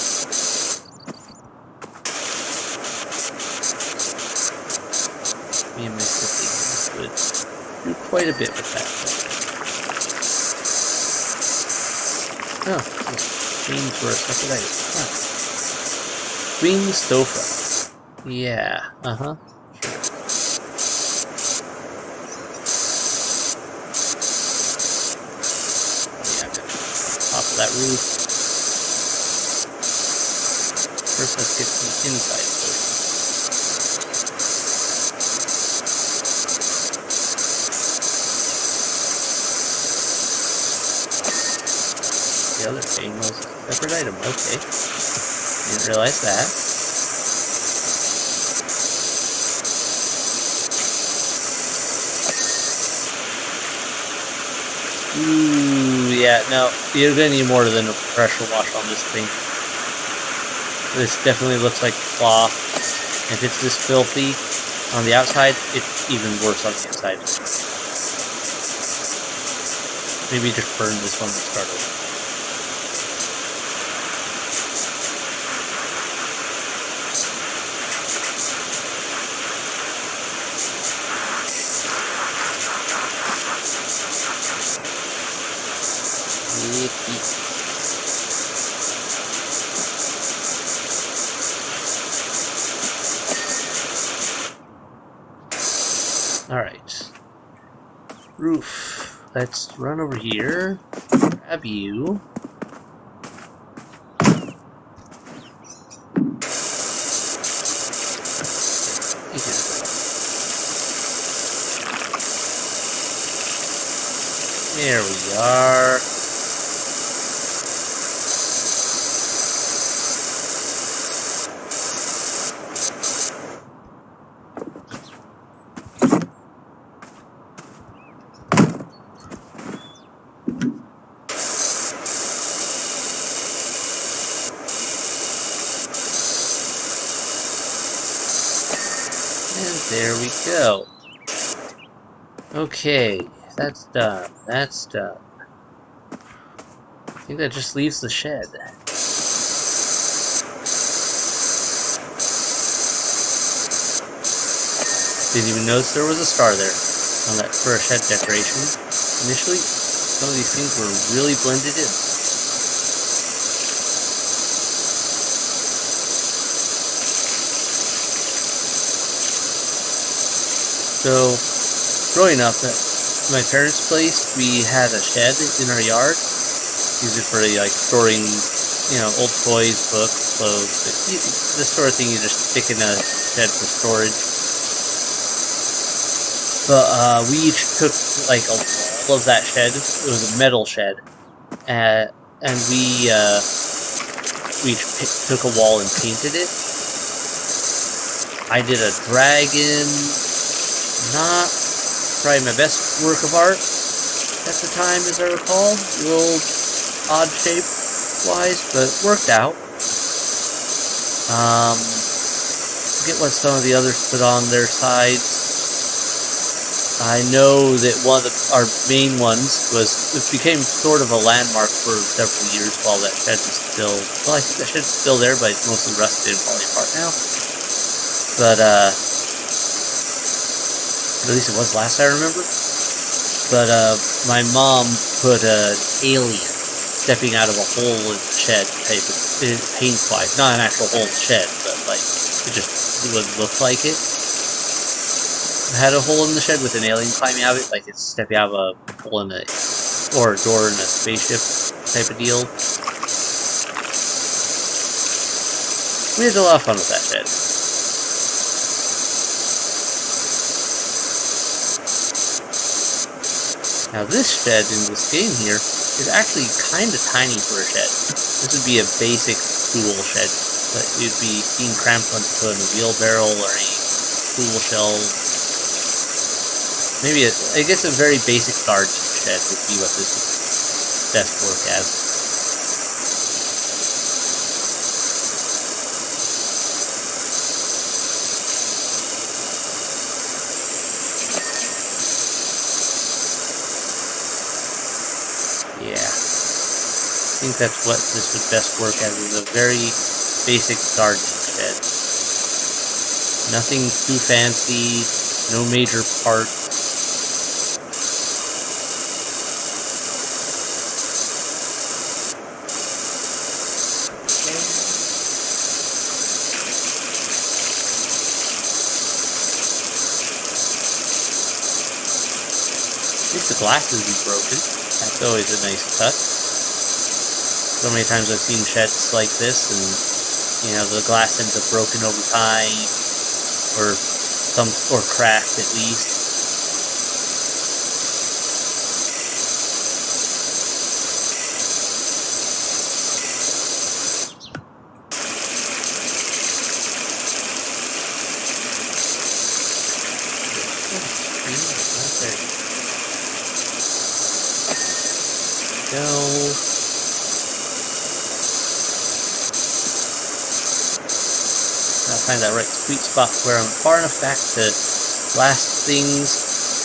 Me and my siblings would do quite a bit with that. Oh, swings were a separate item. Huh. Swing sofa. Yeah, uh-huh. That roof. First, let's get some inside first. The other thing was a separate item. Okay. Didn't realize that. Ooh, yeah, no, you're gonna need more than a pressure wash on this thing. This definitely looks like cloth. If it's this filthy on the outside, it's even worse on the inside. Maybe just burn this one to start over. Alright. Roof. Let's run over here. Grab you. There we are. There we go. Okay, that's done. That's done. I think that just leaves the shed. Didn't even notice there was a star there on that for a shed decoration. Initially, some of these things were really blended in. So, growing up at my parents' place, we had a shed in our yard. Use it for like storing, old toys, books, clothes, the sort of thing you just stick in a shed for storage. But we each took like all of that shed. It was a metal shed, and we each took a wall and painted it. I did a dragon. Not probably my best work of art at the time, as I recall. A little odd shape wise, but worked out. Forget what some of the others put on their sides. I know that one of our main ones it became sort of a landmark for several years while that shed was still, well, I think the shed's still there, but it's mostly rusted and falling apart now. But, at least it was last I remember. But my mom put an alien stepping out of a hole in the shed type of paint-wise. Not an actual hole in the shed, but like it would look like it. It had a hole in the shed with an alien climbing out of it, like it's stepping out of a hole in or a door in a spaceship type of deal. We had a lot of fun with that shed. Now this shed in this game here is actually kind of tiny for a shed. This would be a basic tool shed, but you'd be being cramped onto put in a wheelbarrow or any tool shelves. Maybe I guess a very basic garden shed would be what this would best work as. I think that's what this would best work as, is a very basic garden shed. Nothing too fancy, no major parts. At least the glass isn't broken. That's always a nice touch. So many times I've seen sheds like this, and the glass ends up broken over time, or cracked at least. Go. Find that right sweet spot where I'm far enough back to blast things,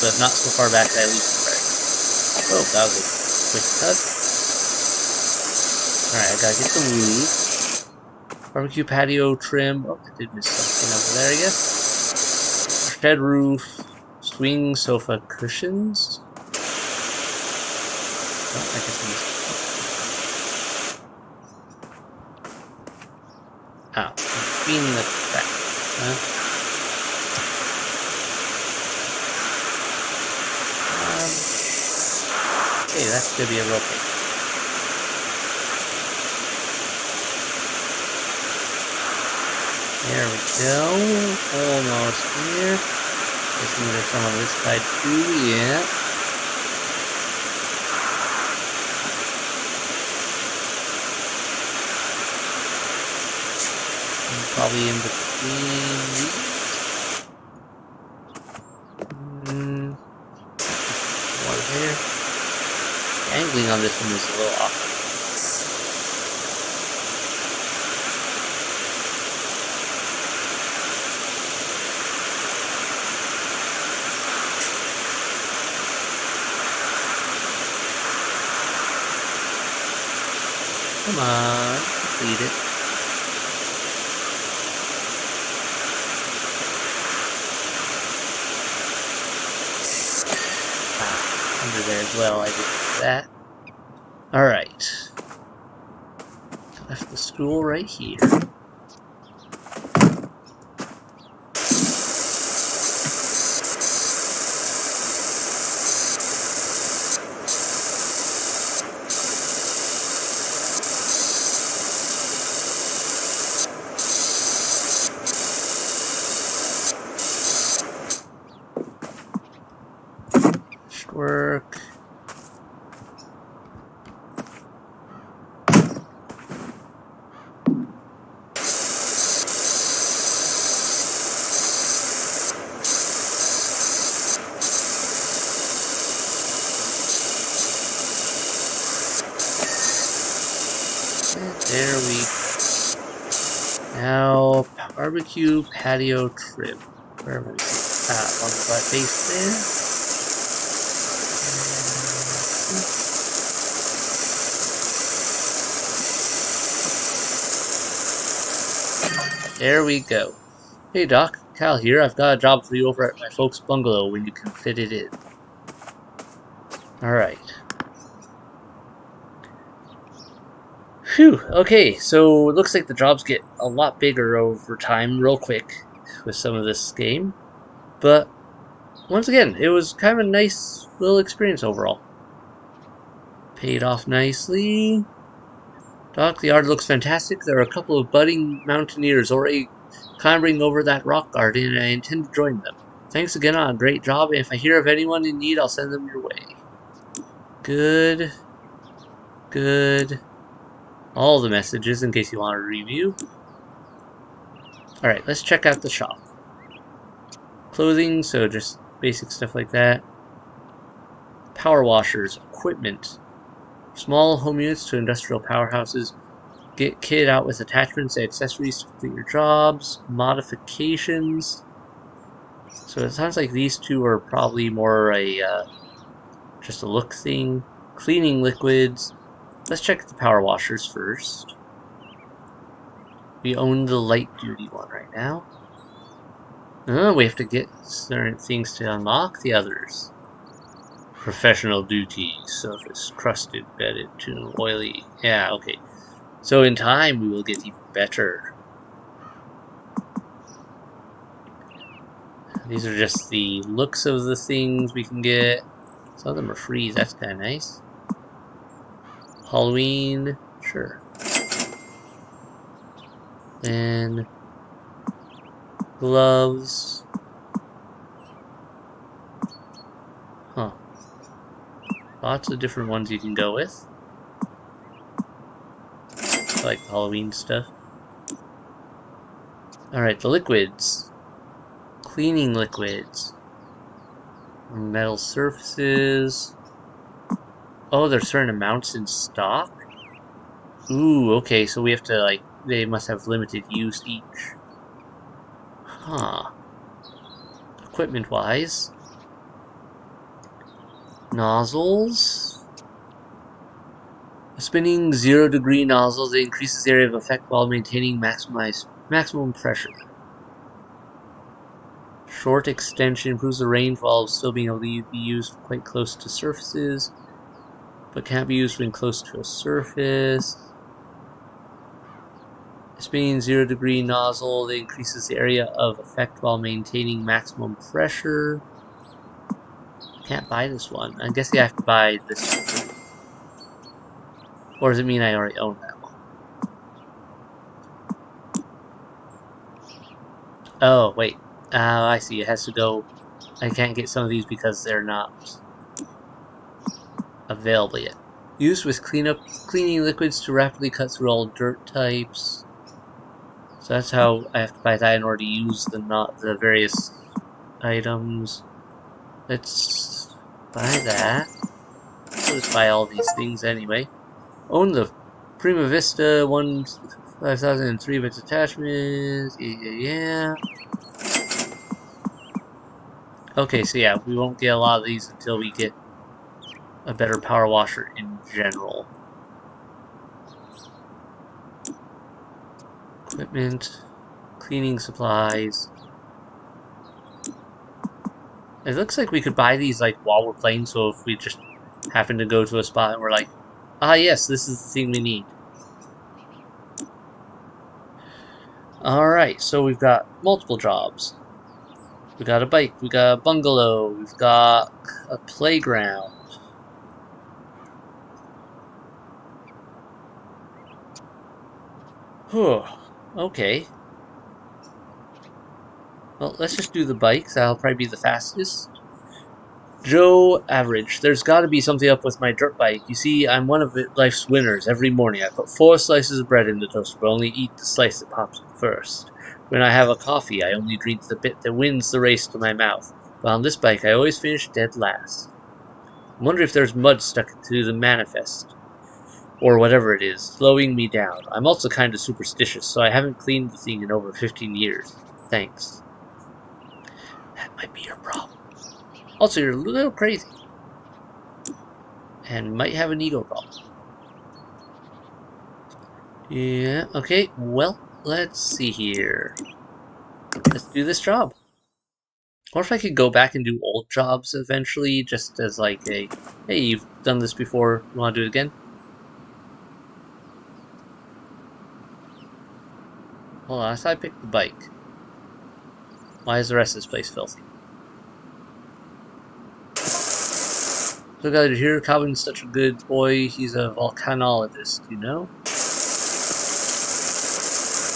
but not so far back that I lose the track. Oh, that was a quick cut. Alright, I gotta get the roof. Barbecue patio trim. Oh, I did miss something over there, I guess. Shed roof. Swing sofa cushions. Oh, I guess I missed. Ow. Between the cracks, huh? Okay, that should be a real thing. There we go. Almost here. Guessing there's some on this side too, yeah. probably in between these. Water there. The angling on this one is a little awkward. Come on, complete it. Under there as well, I did that. Alright. Left the stool right here. Work. And there we go. Now, barbecue patio trim. Where am I? On the butt base there. There we go. Hey Doc, Cal here. I've got a job for you over at my folks' bungalow when you can fit it in. Alright. Phew, okay, so it looks like the jobs get a lot bigger over time real quick with some of this game. But, once again, it was kind of a nice little experience overall. Paid off nicely. Doc, the yard looks fantastic. There are a couple of budding mountaineers already clambering over that rock garden, and I intend to join them. Thanks again on a great job, and if I hear of anyone in need, I'll send them your way. Good. Good. All the messages in case you want to review. Alright, let's check out the shop. Clothing, so just basic stuff like that. Power washers, equipment. Small home units to industrial powerhouses. Get kit out with attachments and accessories to complete your jobs. Modifications. So it sounds like these two are probably more a just a look thing. Cleaning liquids. Let's check the power washers first. We own the light duty one right now. We have to get certain things to unlock the others. Professional duty, surface, crusted, bedded, too oily. Yeah, okay. So in time, we will get even better. These are just the looks of the things we can get. Some of them are free, that's kind of nice. Halloween, sure. Then gloves. Huh. Lots of different ones you can go with. I like the Halloween stuff. Alright, the liquids. Cleaning liquids. Metal surfaces. Oh, there's certain amounts in stock? Ooh, okay, so we have to, like, they must have limited use each. Huh. Equipment-wise. Nozzles. A spinning 0-degree nozzle that increases the area of effect while maintaining maximum pressure. Short extension improves the range while still being able to be used quite close to surfaces, but can't be used when close to a surface. A spinning 0-degree nozzle that increases the area of effect while maintaining maximum pressure. Can't buy this one. I guess I have to buy this one. Or does it mean I already own that one? Oh, wait. I see. It has to go... I can't get some of these because they're not available yet. Used with cleaning liquids to rapidly cut through all dirt types. So that's how I have to buy that in order to use the various items. Let's buy that. We'll just buy all these things anyway. Own the Prima Vista 5003 of its attachments. Yeah. Okay, so yeah, we won't get a lot of these until we get a better power washer in general. Equipment, cleaning supplies. It looks like we could buy these like while we're playing, so if we just happen to go to a spot and we're like, ah yes, this is the thing we need. Alright, so we've got multiple jobs. We got a bike, we got a bungalow, we've got a playground. Whew, okay. Well, let's just do the bike, that'll probably be the fastest. Joe Average. There's got to be something up with my dirt bike. You see, I'm one of life's winners. Every morning I put 4 slices of bread in the toaster, but only eat the slice that pops up first. When I have a coffee, I only drink the bit that wins the race to my mouth. But on this bike, I always finish dead last. I wonder if there's mud stuck to the manifest, or whatever it is, slowing me down. I'm also kind of superstitious, so I haven't cleaned the thing in over 15 years. Thanks. That might be your problem. Also, you're a little crazy. And might have an ego problem. Yeah, okay, well, let's see here. Let's do this job. Or if I could go back and do old jobs eventually, just as like a, hey, you've done this before, you want to do it again? Hold on, I thought I picked the bike. Why is the rest of this place filthy? So glad to hear Calvin's such a good boy. He's a volcanologist, you know?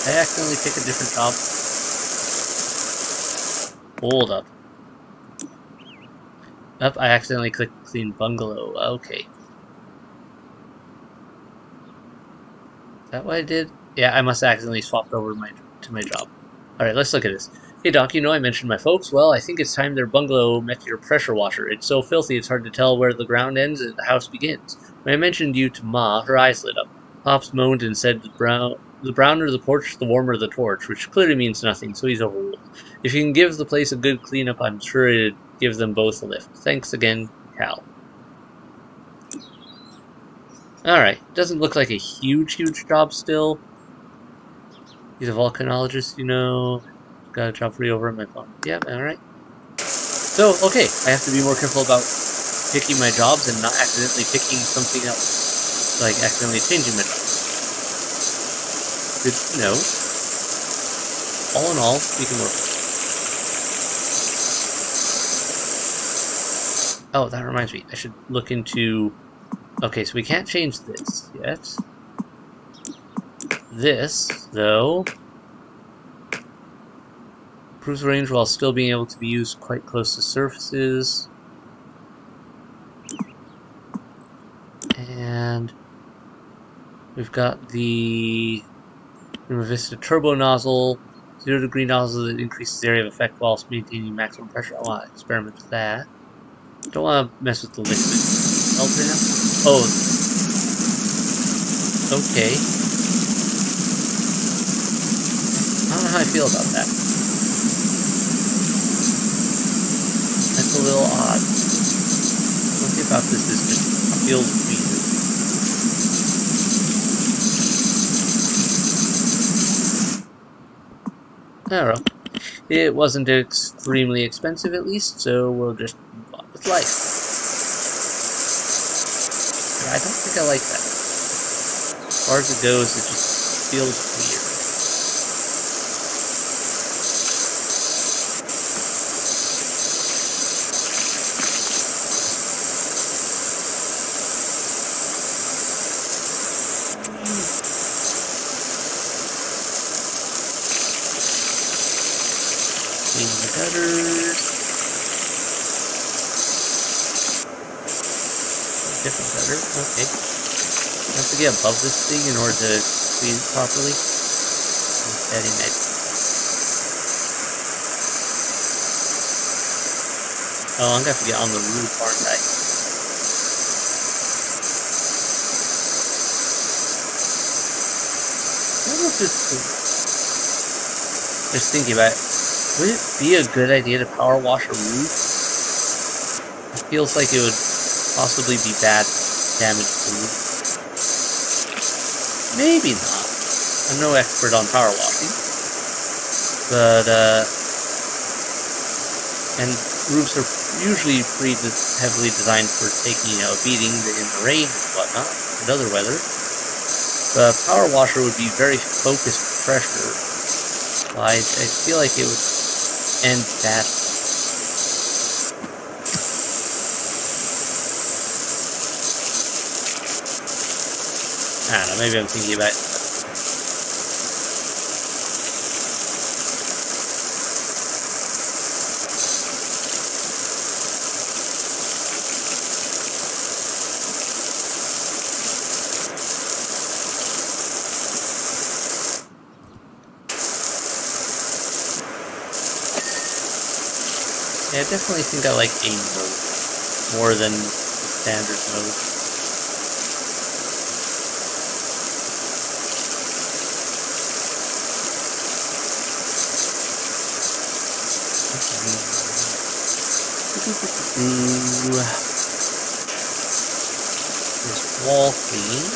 I accidentally picked a different job. Hold up. I accidentally clicked clean bungalow. Okay. Is that what I did? Yeah, I must have accidentally swapped over to my job. Alright, let's look at this. Hey Doc, you know I mentioned my folks? Well, I think it's time their bungalow met your pressure washer. It's so filthy it's hard to tell where the ground ends and the house begins. When I mentioned you to Ma, her eyes lit up. Pops moaned and said the browner the porch, the warmer the torch, which clearly means nothing, so he's overruled. If you can give the place a good cleanup, I'm sure it'd give them both a lift. Thanks again, Cal. Alright, doesn't look like a huge job still. He's a volcanologist, you know. Got a job for you over on my phone. Yeah, alright. So, okay, I have to be more careful about picking my jobs and not accidentally picking something else. Like, accidentally changing my jobs. Good to know. All in all, we can work with it. Oh, that reminds me. I should look into... Okay, so we can't change this yet. This, though... improves range while still being able to be used quite close to surfaces. And we've got the Prima Vista turbo nozzle, 0 degree nozzle that increases area of effect while maintaining maximum pressure. I want to experiment with that. Don't want to mess with the liquid. Oh, okay. I don't know how I feel about that. That's a little odd. Something about this is just feels weird. I don't know. It wasn't extremely expensive, at least, so we'll just move on with life. But I don't think I like that. As far as it goes, it just feels weird. Clean the gutters. Different gutter, okay. I have to get above this thing in order to clean it properly. Very nice. Oh, I'm gonna have to get on the roof, aren't I? I don't know if just thinking about it, would it be a good idea to power wash a roof? It feels like it would possibly be bad damage to the roof. Maybe not. I'm no expert on power washing. But, and roofs are usually pretty heavily designed for taking a beating in the rain and whatnot, and other weather. The power washer would be very focused pressure. I feel like it would end badly. I don't know, maybe I'm thinking about it. Yeah, I definitely think I like aim mode more than the standard mode. This wall clean.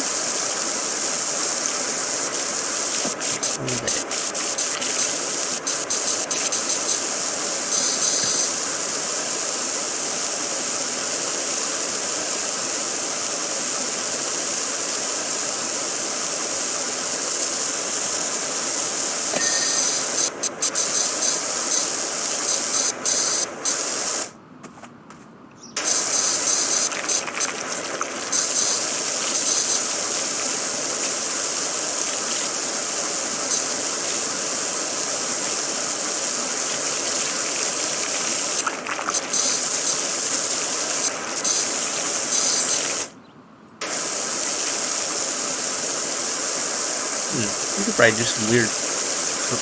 You could probably do some weird.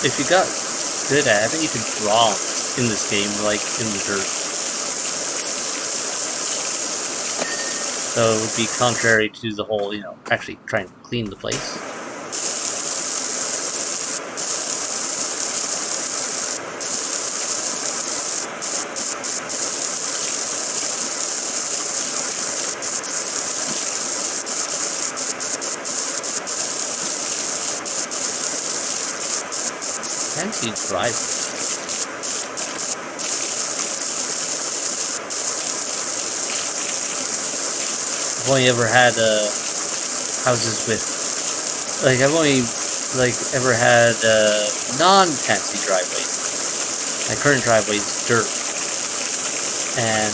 If you got good at it, you could draw in this game, like in the dirt. So it would be contrary to the whole, actually trying to clean the place. Fancy drive. I've only ever had houses with, I've only ever had non-fancy driveways. My current driveway is dirt, and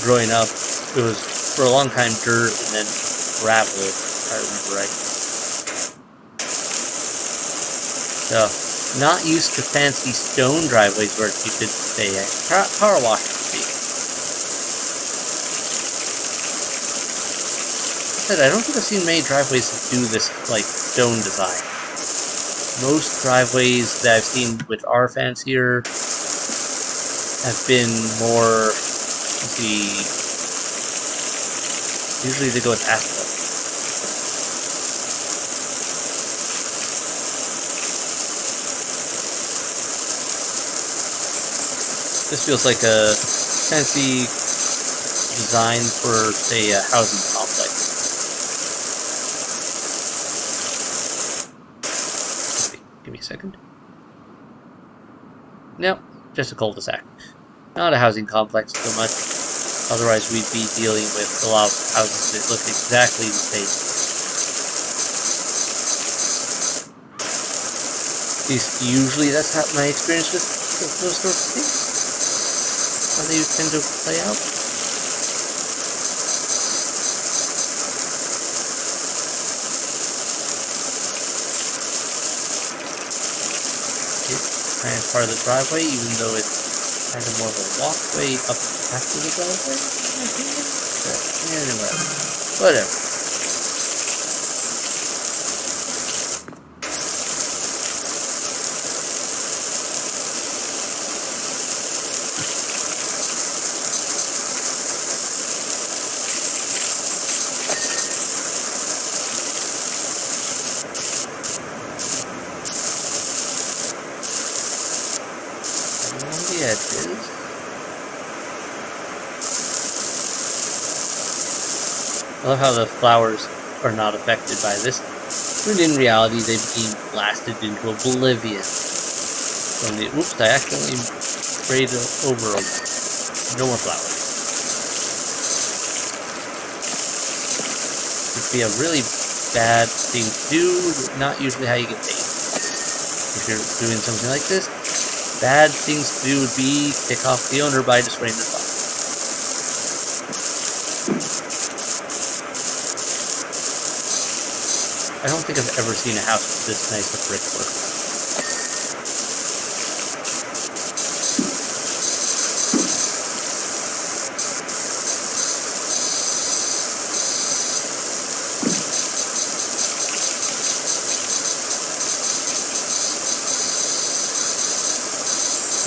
growing up, it was for a long time dirt and then gravel, if I remember right. So, not used to fancy stone driveways where you could say power wash would be. I don't think I've seen many driveways that do this like stone design. Most driveways that I've seen which are fancier have been more, let's see, usually they go with asphalt. This feels like a fancy design for, say, a housing complex. Give me a second. Nope, just a cul-de-sac. Not a housing complex so much. Otherwise, we'd be dealing with a lot of houses that look exactly the same. At least usually that's how my experience with those sorts of things. How they tend to play out. It's kind of part of the driveway, even though it's kind of more of a walkway up after the driveway. Anyway, whatever. is. I love how the flowers are not affected by this, when in reality they became blasted into oblivion from the. Oops! I accidentally sprayed over them. No more flowers. Would be a really bad thing to do. Not usually how you get paid. If you're doing something like this, bad things to do would be tick off the owner by destroying the flowers. I don't think I've ever seen a house with this nice of brickwork.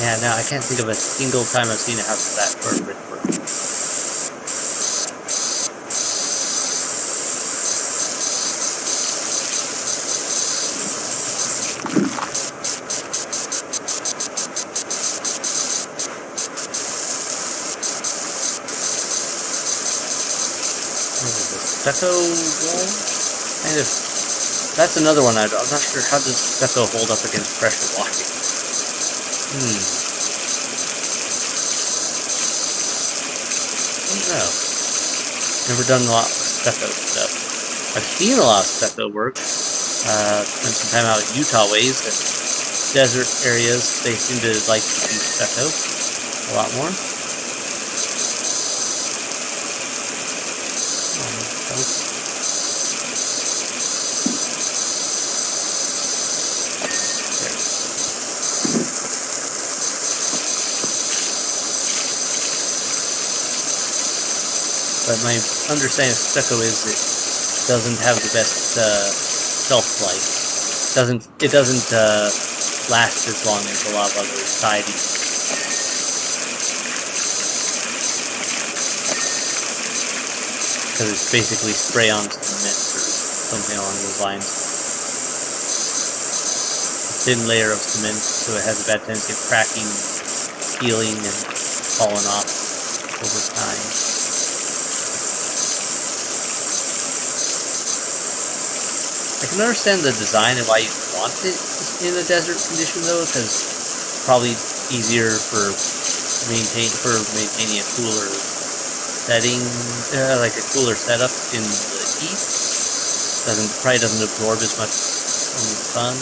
Yeah, no, I can't think of a single time I've seen a house with that sort of brickwork. Stucco wall? Kind of. That's another one I'm not sure how does stucco hold up against pressure washing. I don't know. Never done a lot of stucco stuff. I've seen a lot of stucco work. Spent some time out in Utah ways and desert areas. They seem to like to do stucco a lot more. But my understanding of stucco is it doesn't have the best shelf life. It doesn't last as long as a lot of other siding. Because it's basically spray-on cement or something along those lines. A thin layer of cement, so it has a bad tendency of cracking, peeling, and falling off over time. I can understand the design and why you want it in a desert condition, though, because it's probably easier for maintaining a cooler setting, like a cooler setup in the heat. Probably doesn't absorb as much from the sun.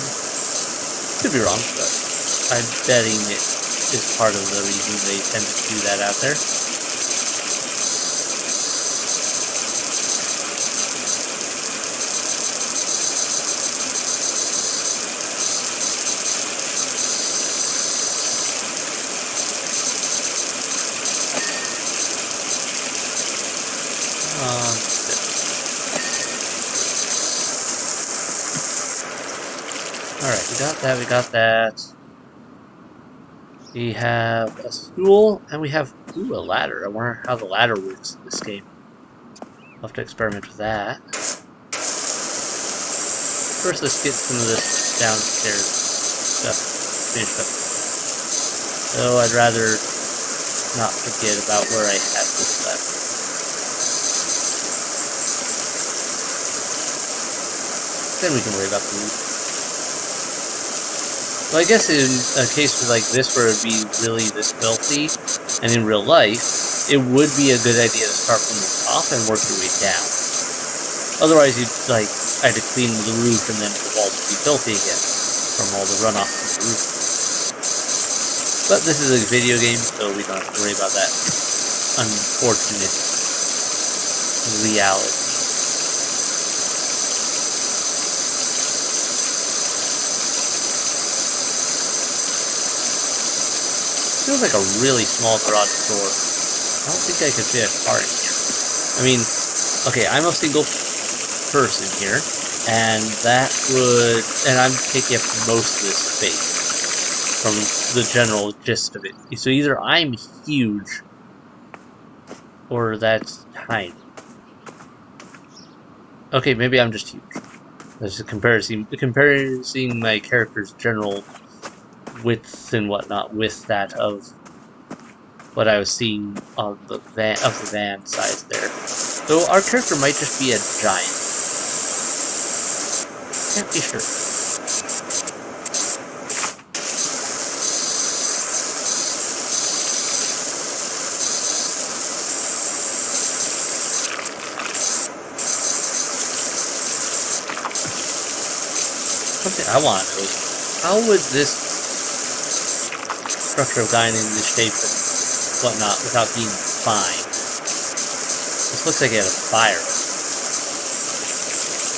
Could be wrong, but I'm betting it is part of the reason they tend to do that out there. Alright, we got that. We have a stool, and we have, a ladder. I wonder how the ladder works in this game. I'll have to experiment with that. First, let's get some of this downstairs stuff finished up. So I'd rather not forget about where I had this left. Then we can worry about the roof. Well, I guess in a case like this where it would be really this filthy, and in real life, it would be a good idea to start from the top and work your way down. Otherwise, I had to clean the roof and then the walls would be filthy again from all the runoff from the roof. But this is a video game, so we don't have to worry about that unfortunate reality. Feels like a really small garage door. I don't think I could fit a car in here. I mean, okay, I'm a single person here, and I'm taking up most of this space from the general gist of it. So either I'm huge, or that's tiny. Okay, maybe I'm just huge. That's a comparing my character's general width and whatnot with that of what I was seeing on the van size there. So our character might just be a giant. Can't be sure. Something I want to know is, how would this structure have gotten in this shape and whatnot without being fine? This looks like it had a fire.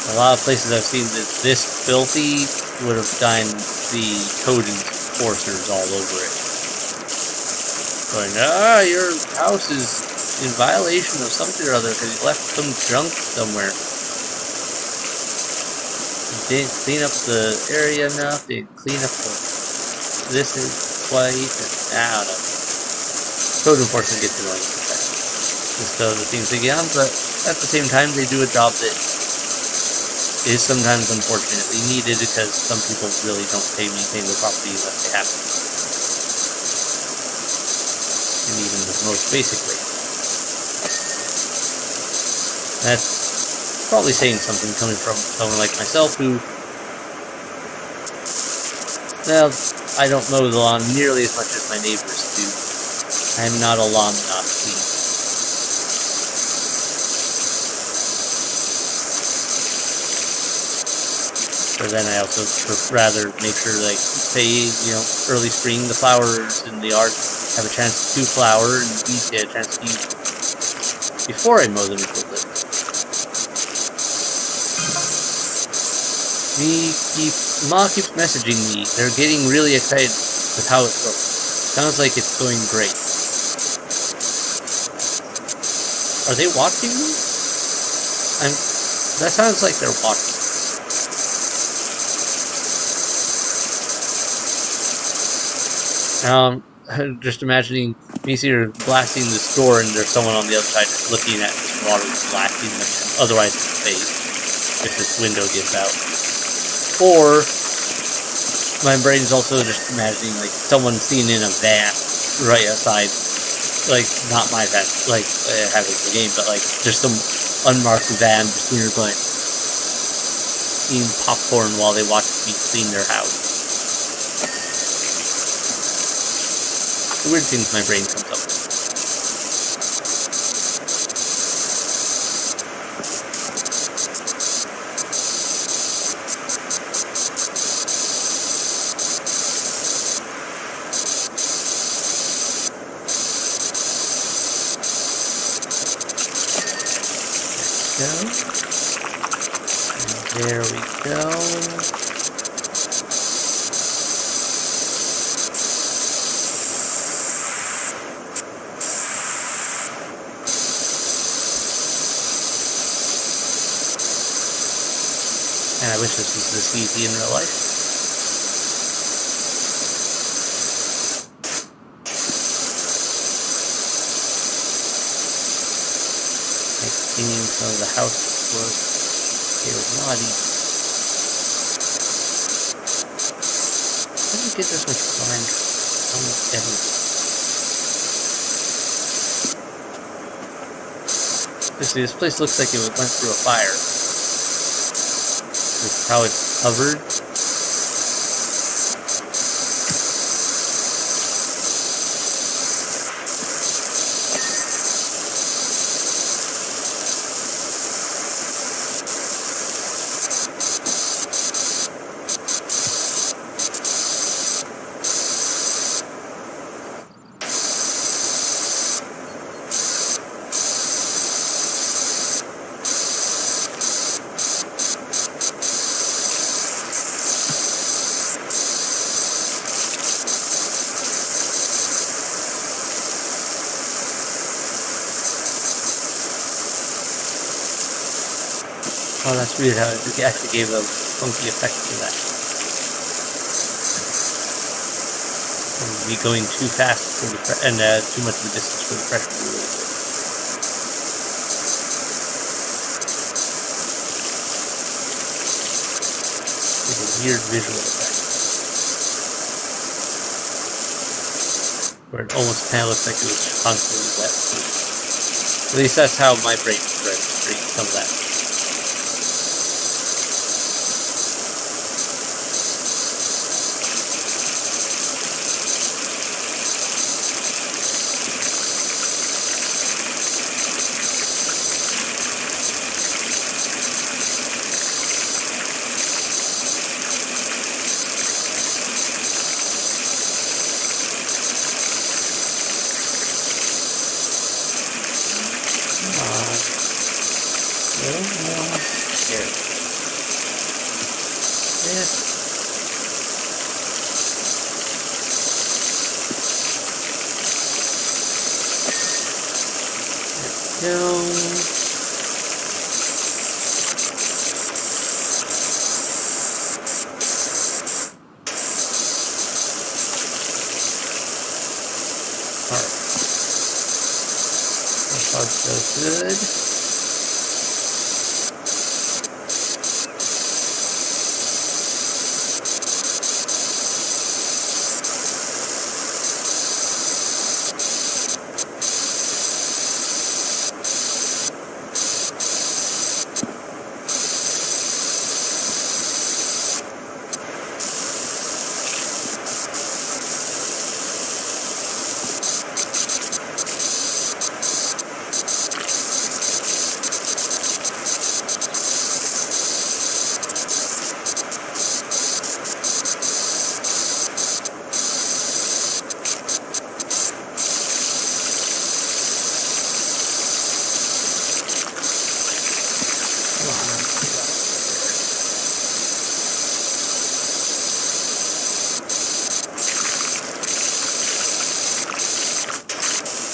A lot of places I've seen that this filthy would have gotten the code enforcers all over it. Going, your house is in violation of something or other because you left some junk somewhere. Didn't clean up the area enough, didn't clean up this is quite, I don't know. Code enforcement gets annoying sometimes. Just the things they get on, but at the same time they do a job that is sometimes unfortunately needed because some people really don't maintain their property unless they have to. And even the most basically. That's probably saying something coming from someone like myself who, well, I don't mow the lawn nearly as much as my neighbors do. I'm not a lawn Nazi. But then I also rather make sure, like, say, early spring, the flowers in the yard have a chance to flower and weeds get a chance to eat before I mow them into the litter. Ma keeps messaging me. They're getting really excited with how it goes. Sounds like it's going great. Are they watching me? That sounds like they're watching. Just imagining me here blasting this door and there's someone on the other side just looking at this water blasting them, otherwise it's safe if this window gives out. Or my brain's also just imagining like someone seen in a van right outside, like not my van, like having the game, but like just some unmarked van just near going eating popcorn while they watch me clean their house. Weird things my brain comes up with. There we go. And I wish this was this easy in real life. Like cleaning some of the housework. It was not easy. How do you get this much slime? Almost everything. This place looks like it went through a fire. This is how it's covered. Oh, that's weird how it actually gave a funky effect to that. And me going too fast for the and too much of a distance for the pressure to really good. It's a weird visual effect. where it almost kind of looks like it was constantly wet. At least that's how my brain registering some of that. So good.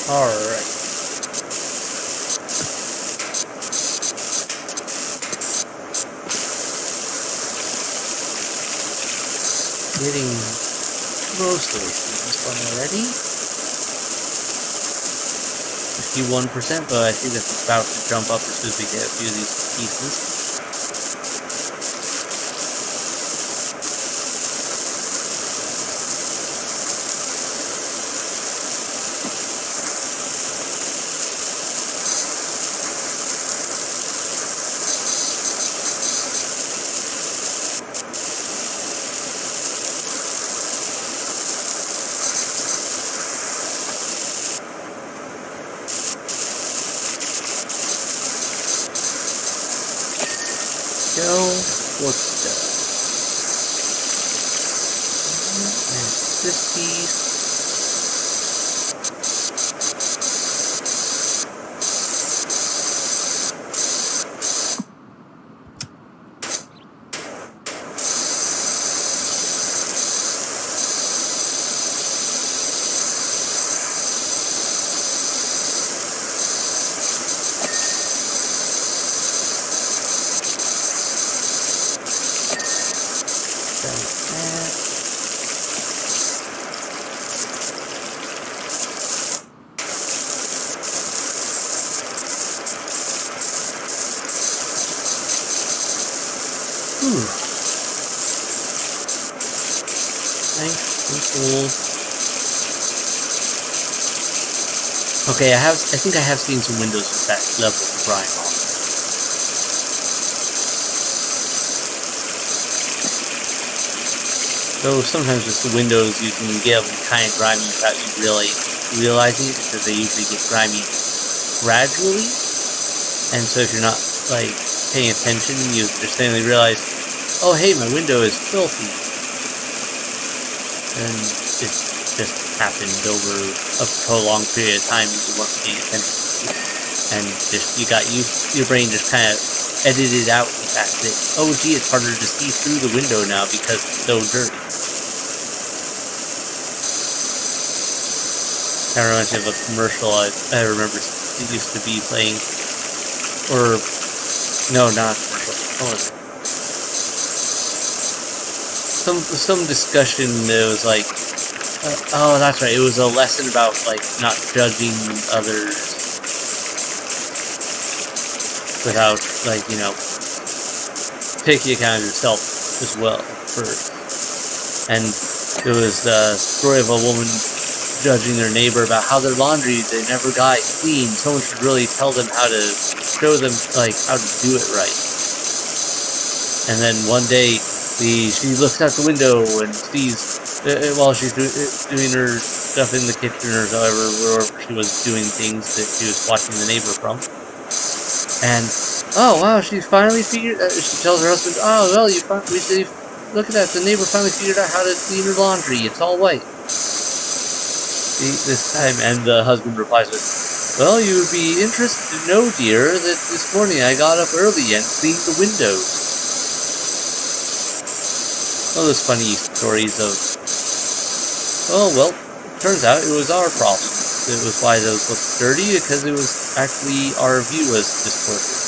Alright. Getting close to this one already. 51%, but I think that's about to jump up as soon as we get a few of these pieces. What's that? And this piece. Okay, I think I have seen some windows with that level of grime on. So sometimes with the windows you can get them kind of grimy without you really realizing it, because they usually get grimy gradually. And so if you're not like paying attention, you just suddenly realize, oh hey, my window is filthy. And it's just happened over a prolonged period of time you weren't paying attention to. And just your brain just kind of edited out the fact that, oh gee, it's harder to see through the window now because it's so dirty. Kind of reminds me of a commercial I remember it used to be playing, or no, not a commercial. What was it? Some discussion that was like, oh, that's right. It was a lesson about like not judging others without, like, you know, taking account of yourself as well first. And it was the story of a woman judging their neighbor about how their laundry they never got clean. Someone should really tell them how to show them like how to do it right. And then one day she looks out the window and sees while she's doing her stuff in the kitchen or wherever she was doing things that she was watching the neighbor from. And oh wow, she finally figured. She tells her husband, "Oh well, look at that. The neighbor finally figured out how to clean her laundry. It's all white." This time, and the husband replies with, "Well, you would be interested to know, dear, that this morning I got up early and cleaned the windows." All those funny stories of, oh well, turns out it was our problem. It was why those looked dirty, because it was actually our view was distorted.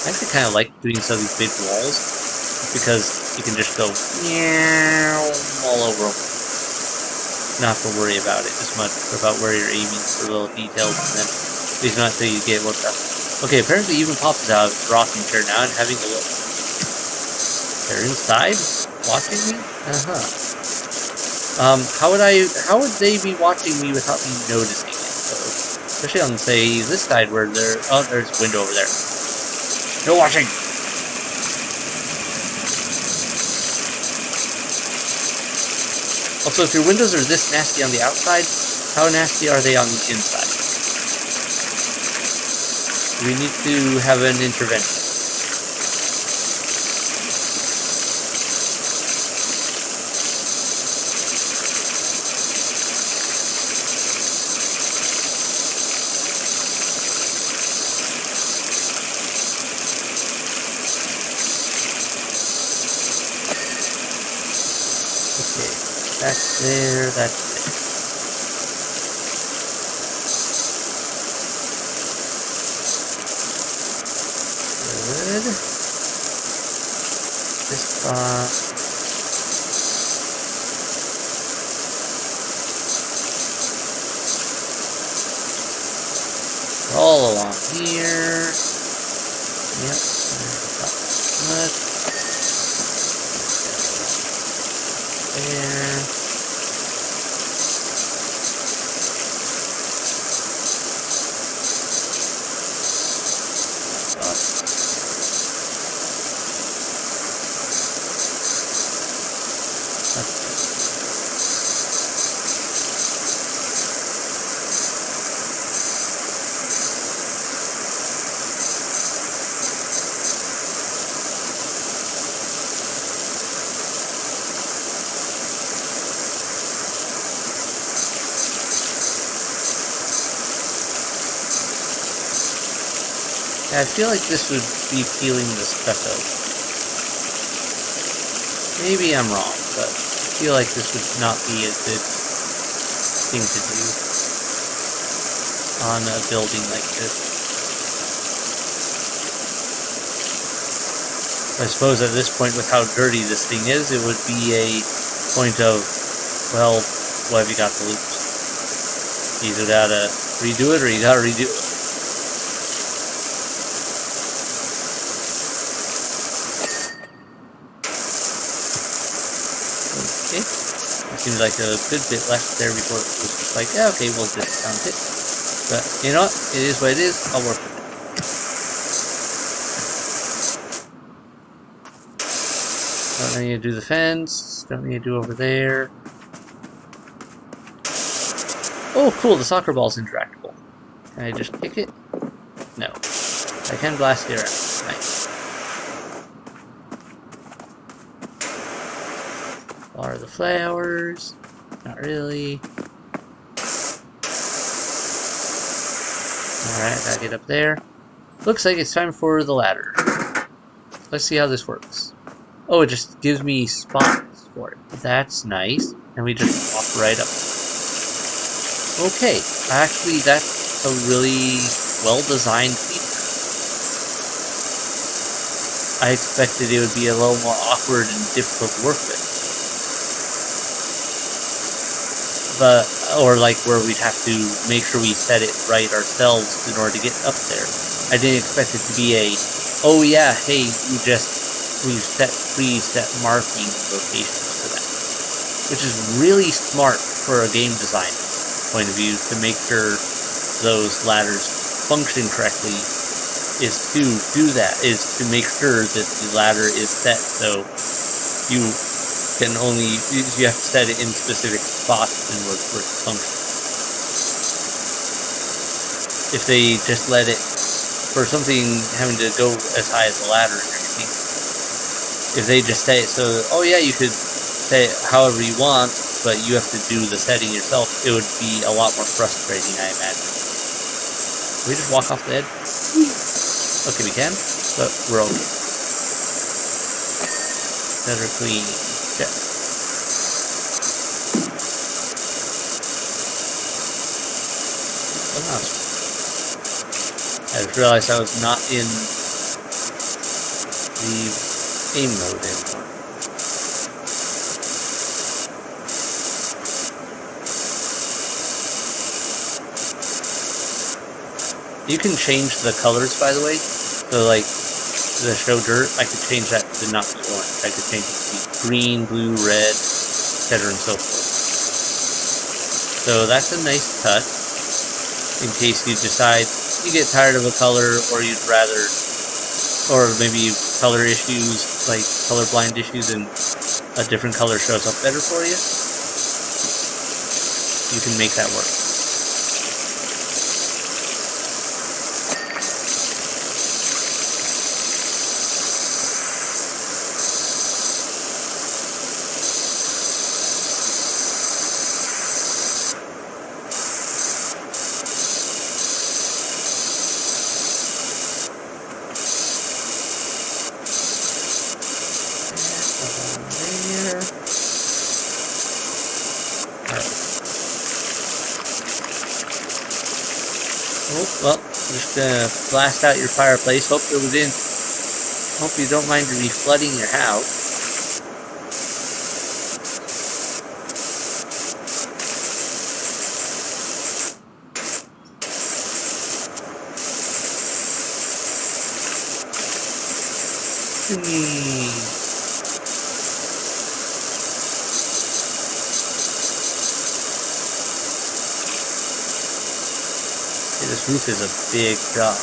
I actually kind of like doing some of these big walls because you can just go meow all over them. Not to worry about it as much about where you're aiming for little details, and then at least not until you get looked up. Okay, apparently even Papa's out of his rocking chair now and having a look. They're inside watching me? How would they be watching me without me noticing it? So, especially on say this side where there's a window over there. No watching! Also, if your windows are this nasty on the outside, how nasty are they on the inside? We need to have an intervention. That's there, that's there. Good. This spot. All along here. Yep. Much. There. I feel like this would be peeling the stucco. Maybe I'm wrong, but I feel like this would not be a good thing to do on a building like this. I suppose at this point, with how dirty this thing is, it would be a point of, well, what have you got to lose? You either gotta redo it or you gotta redo it. Seems like a good bit left there before it was just like, yeah, okay, we'll discount it. But you know what? It is what it is. I'll work with it. Don't need to do the fence. Don't need to do over there. Oh, cool. The soccer ball's interactable. Can I just kick it? No. I can blast it around. Nice. Are the flowers? Not really. Alright, gotta get up there. Looks like it's time for the ladder. Let's see how this works. Oh, it just gives me spots for it. That's nice. And we just walk right up. Okay, actually that's a really well-designed feature. I expected it would be a little more awkward and difficult to work with. but or like where we'd have to make sure we set it right ourselves in order to get up there. I didn't expect it to be a, oh yeah, hey, we've set preset marking locations for that, which is really smart for a game design point of view to make sure those ladders function correctly. Is to do that, is to make sure that the ladder is set so you can only, you have to set it in specific spots in order for it to function. If they just let it, for something having to go as high as the ladder and everything, if they just say it so, oh yeah, you could say it however you want, but you have to do the setting yourself, it would be a lot more frustrating, I imagine. Can we just walk off the edge? Okay, we can, but we're okay. Better clean. Check. Oh, no. I just realized I was not in the game mode anymore. You can change the colors, by the way. So, like, the show dirt, I could change that to not be orange. I could change it to be green, blue, red, etc. and so forth. So that's a nice touch. In case you decide you get tired of a color, or you'd rather, or maybe color issues, like colorblind issues, and a different color shows up better for you, you can make that work. Oh, well, just gonna blast out your fireplace. Hope you don't mind to be flooding your house. This roof is a big job.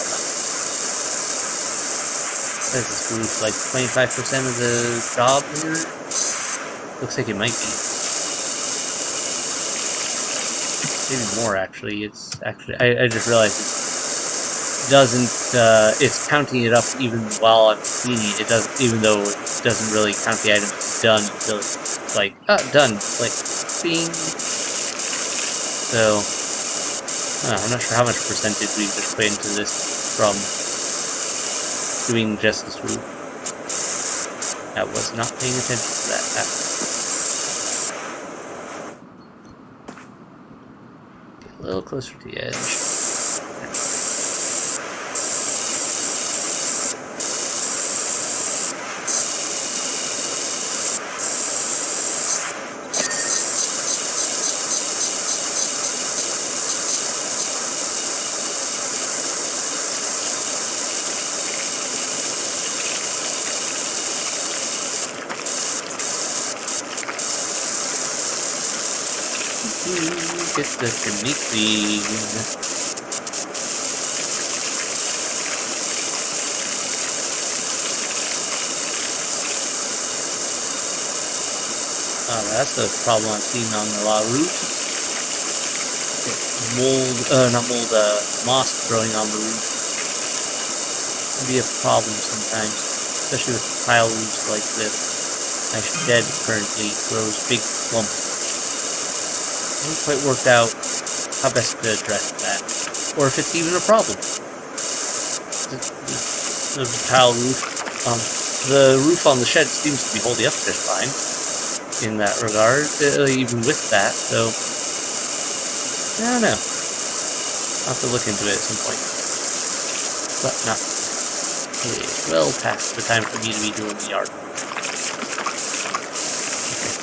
What is this roof, like 25% of the job here? Looks like it might be. Maybe more, actually. It's actually, I just realized it doesn't, it's counting it up even while I'm cleaning it. It doesn't, even though it doesn't really count the items done until it's like, done. Like, bing. So, I'm not sure how much percentage we just put into this from doing just this roof. I was not paying attention to that. Get a little closer to the edge. Get the chimney clean. That's the problem I've seen on a lot of roofs. Moss growing on the roof. Can be a problem sometimes, especially with tile roofs like this. My shed currently grows big clumps. I haven't quite worked out how best to address that, or if it's even a problem. The tile roof, the roof on the shed seems to be holding up just fine in that regard, even with that, so I don't know. I'll have to look into it at some point, but not. It's well past the time for me to be doing the yard. Okay,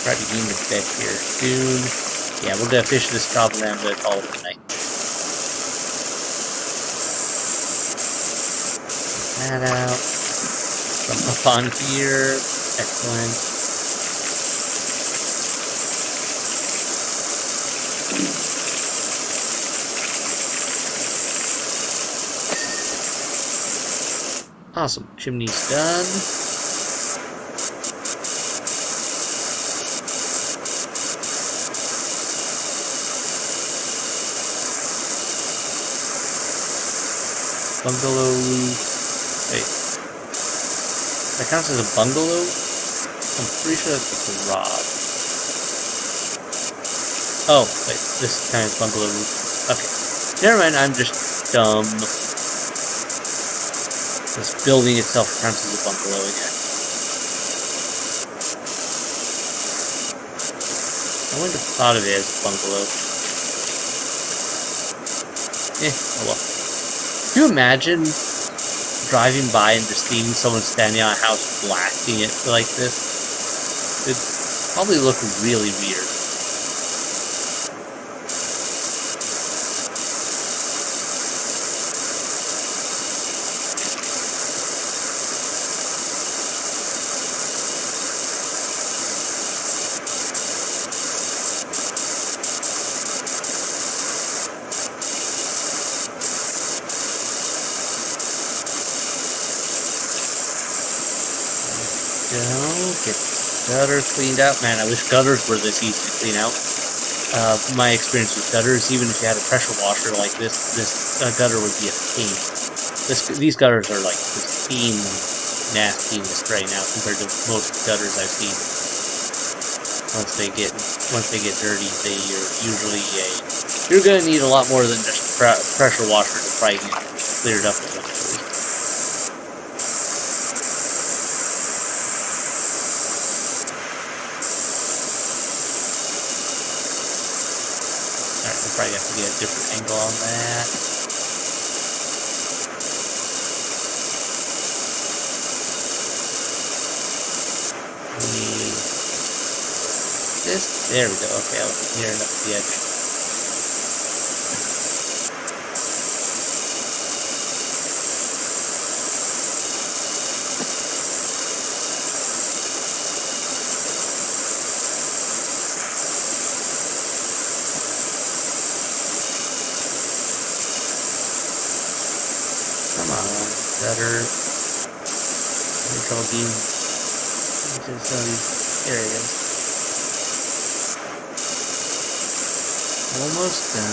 try to get the bed here soon. Yeah, we're gonna finish this job and then I'm gonna call it a night. That out. Jump up on here. Excellent. Awesome. Chimney's done. Bungalow roof. Wait. That counts as a bungalow? I'm pretty sure that's a garage. Oh, wait. This kind of bungalow roof. Okay. Never mind, I'm just dumb. This building itself counts as a bungalow again. I wouldn't have thought of it as a bungalow. Oh well. Can you imagine driving by and just seeing someone standing on a house blasting it like this? It'd probably look really weird. Get gutters cleaned out. Man, I wish gutters were this easy to clean out. My experience with gutters, even if you had a pressure washer like this gutter would be a pain. These gutters are like pristine nastiness right now compared to most gutters I've seen. Once they get dirty, you're gonna need a lot more than just pressure washer to try and clear it up eventually. Probably have to get a different angle on that. This? There we go. Okay, I'll get near enough to the edge. Come on, gutter. I'm trouble getting into some of these areas. Almost done.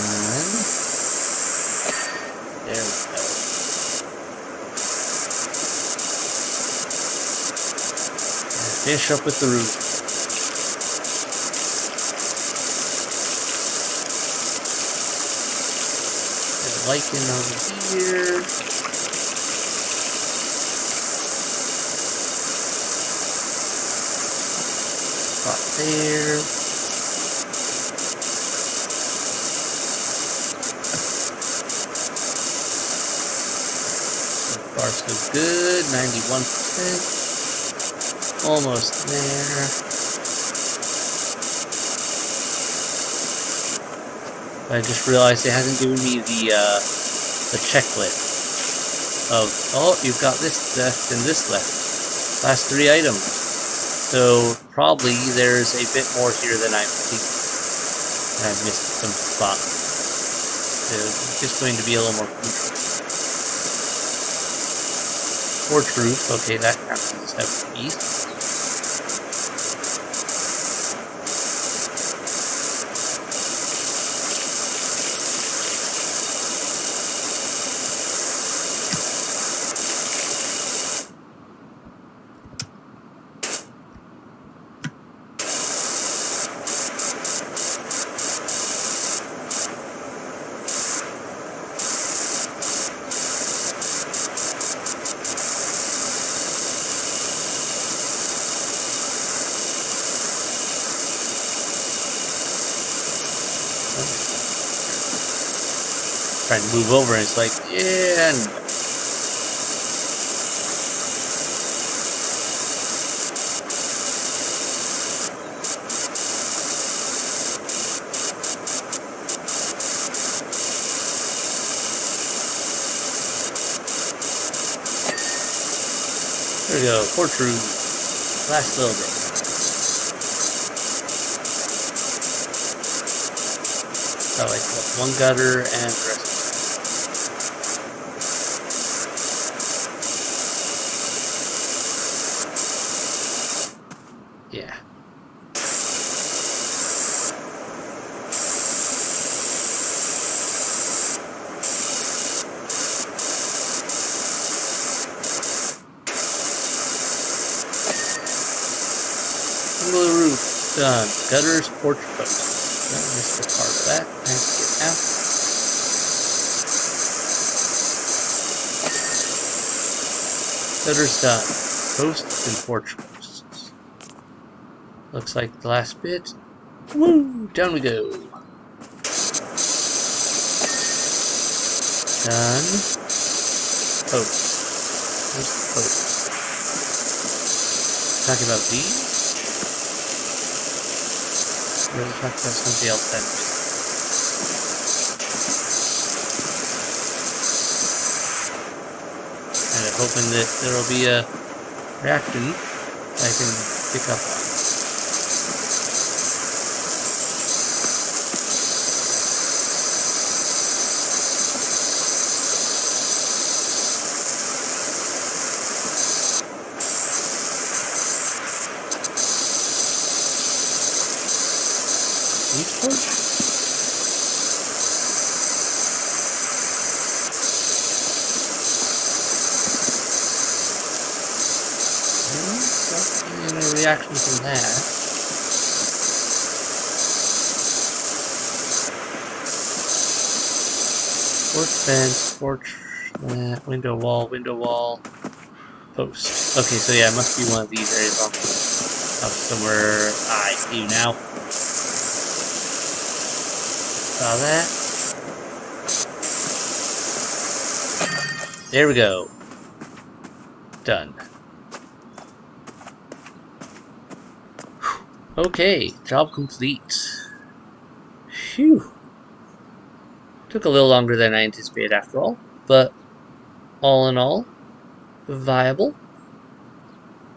There we go. And finish up with the roof. There's lichen over here. Spot there. So good, 91%. Almost there. I just realized it hasn't given me the checklist of, oh, you've got this left and this left. Last 3 items. So probably there's a bit more here than I think. I've missed some spots. So it's just going to be a little more crucial. Porch roof, okay, that counts as a separate piece. Trying to move over and it's like, yeah, no. There we go, porch roof. Last little bit. Oh, like one gutter and the rest. Yeah. Single roof done. Gutters, porch post. I missed a part of that. I have to get out. Gutters done. Posts and porch posts. Looks like the last bit. Woo! Down we go. Done. Post. Post. Talking about these? Or are we talking about something else then? Kind of hoping that there will be a reaction I can pick up on. And a reaction from that. Porch fence, porch, window wall, post. Okay, so yeah, it must be one of these areas up somewhere. I see you now. Saw that. There we go. Done. Okay, job complete. Phew. Took a little longer than I anticipated after all, but all in all, viable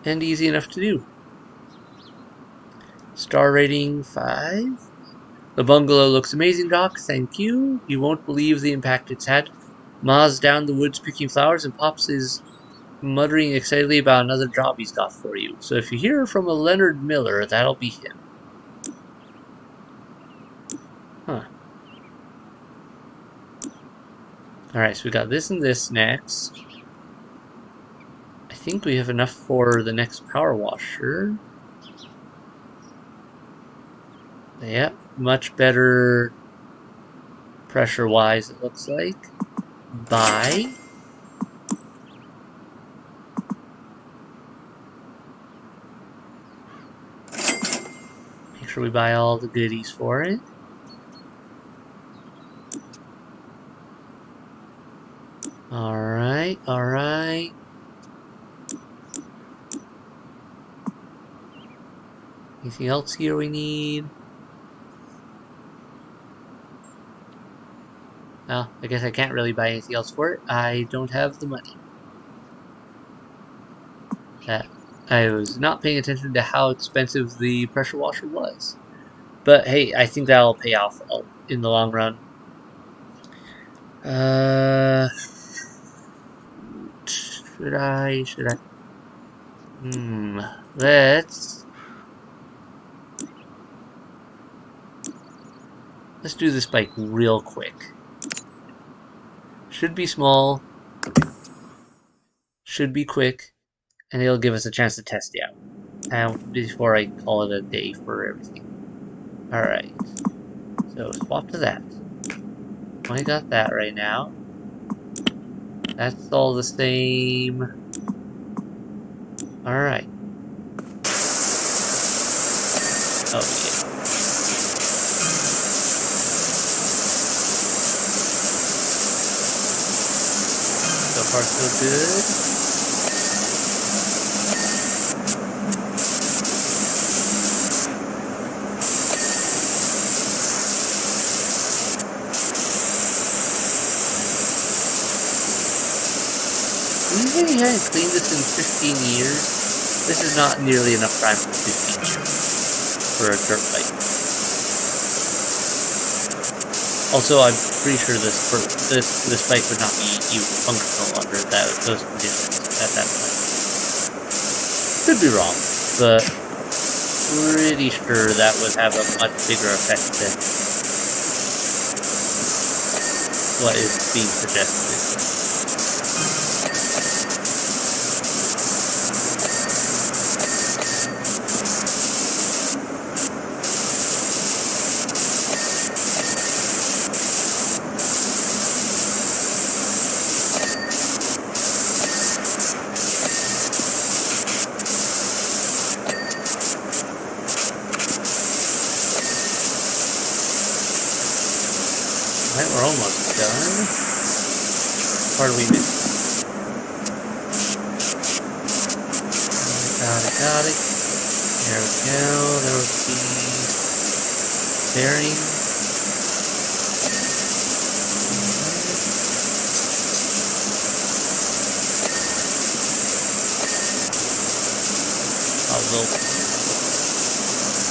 and easy enough to do. Star rating 5. The bungalow looks amazing, Doc. Thank you. You won't believe the impact it's had. Ma's down the woods picking flowers, and Pops is muttering excitedly about another job he's got for you. So if you hear from a Leonard Miller, that'll be him. Huh. Alright, so we got this and this next. I think we have enough for the next power washer. Yep, much better pressure-wise, it looks like. Buy. Make sure we buy all the goodies for it. Alright, alright. Anything else here we need? Well, I guess I can't really buy anything else for it. I don't have the money. I was not paying attention to how expensive the pressure washer was. But hey, I think that'll pay off in the long run. Should I? Let's do this bike real quick. Should be small. Should be quick. And it'll give us a chance to test it out. Before I call it a day for everything. Alright. So swap to that. Only got that right now. That's all the same. Alright. Oh yeah. So far so good. we maybe haven't cleaned this in 15 years. This is not nearly enough time for 15 years for a dirt bike. Also, I'm pretty sure this bike would not be even functional under those conditions at that point. Could be wrong, but pretty sure that would have a much bigger effect than what is being suggested. Alright, we're almost done. What part do we miss? Got it. There we go. There was the bearing. Although,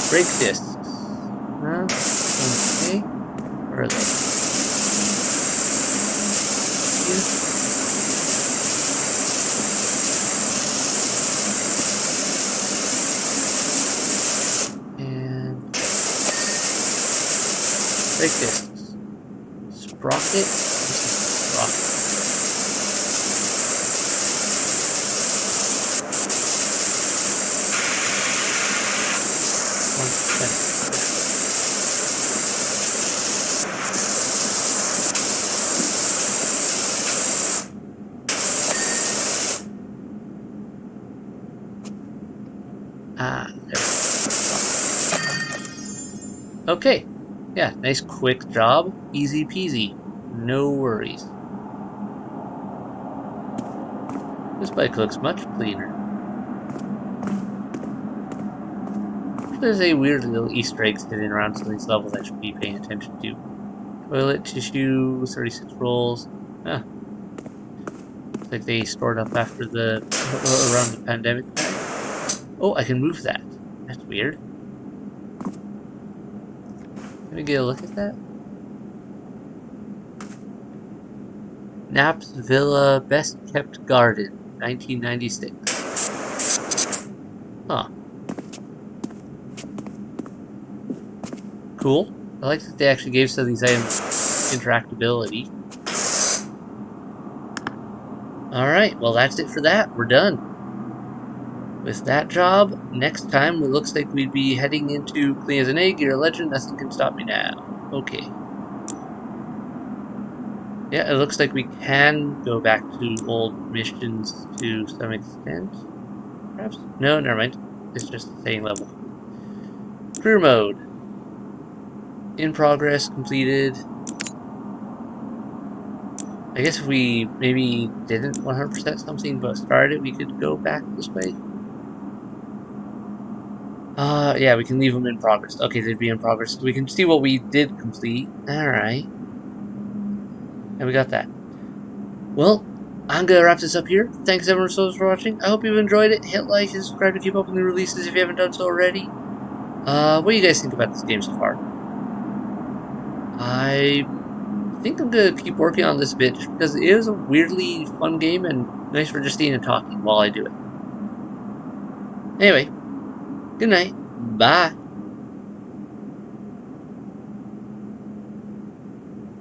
brake discs. Huh? Okay. Where are they? And brake discs. Sprocket. Sprocket. There. Okay. Yeah, nice quick job. Easy peasy. No worries. This bike looks much cleaner. There's a weird little Easter eggs hidden around some of these levels I should be paying attention to. Toilet tissue, 36 rolls. Huh. Looks like they stored up after around the pandemic time. Oh, I can move that. That's weird. Let me get a look at that. Knapp's Villa Best Kept Garden, 1996. Huh. Cool. I like that they actually gave some of these items interactability. Alright, well that's it for that. We're done. With that job, next time it looks like we'd be heading into Clean as an Egg, You're a Legend, Nothing Can Stop Me Now. Okay. Yeah, it looks like we can go back to old missions to some extent. Perhaps? No, never mind. It's just the same level. Career mode. In progress, completed. I guess if we maybe didn't 100% something but started, we could go back this way. Yeah, we can leave them in progress. Okay, they'd be in progress. So we can see what we did complete. Alright. And we got that. Well, I'm gonna wrap this up here. Thanks everyone so much for watching. I hope you've enjoyed it. Hit like and subscribe to keep up with new releases if you haven't done so already. What do you guys think about this game so far? I think I'm gonna keep working on this a bit just because it is a weirdly fun game and nice for just sitting and talking while I do it. Anyway, good night. Bye.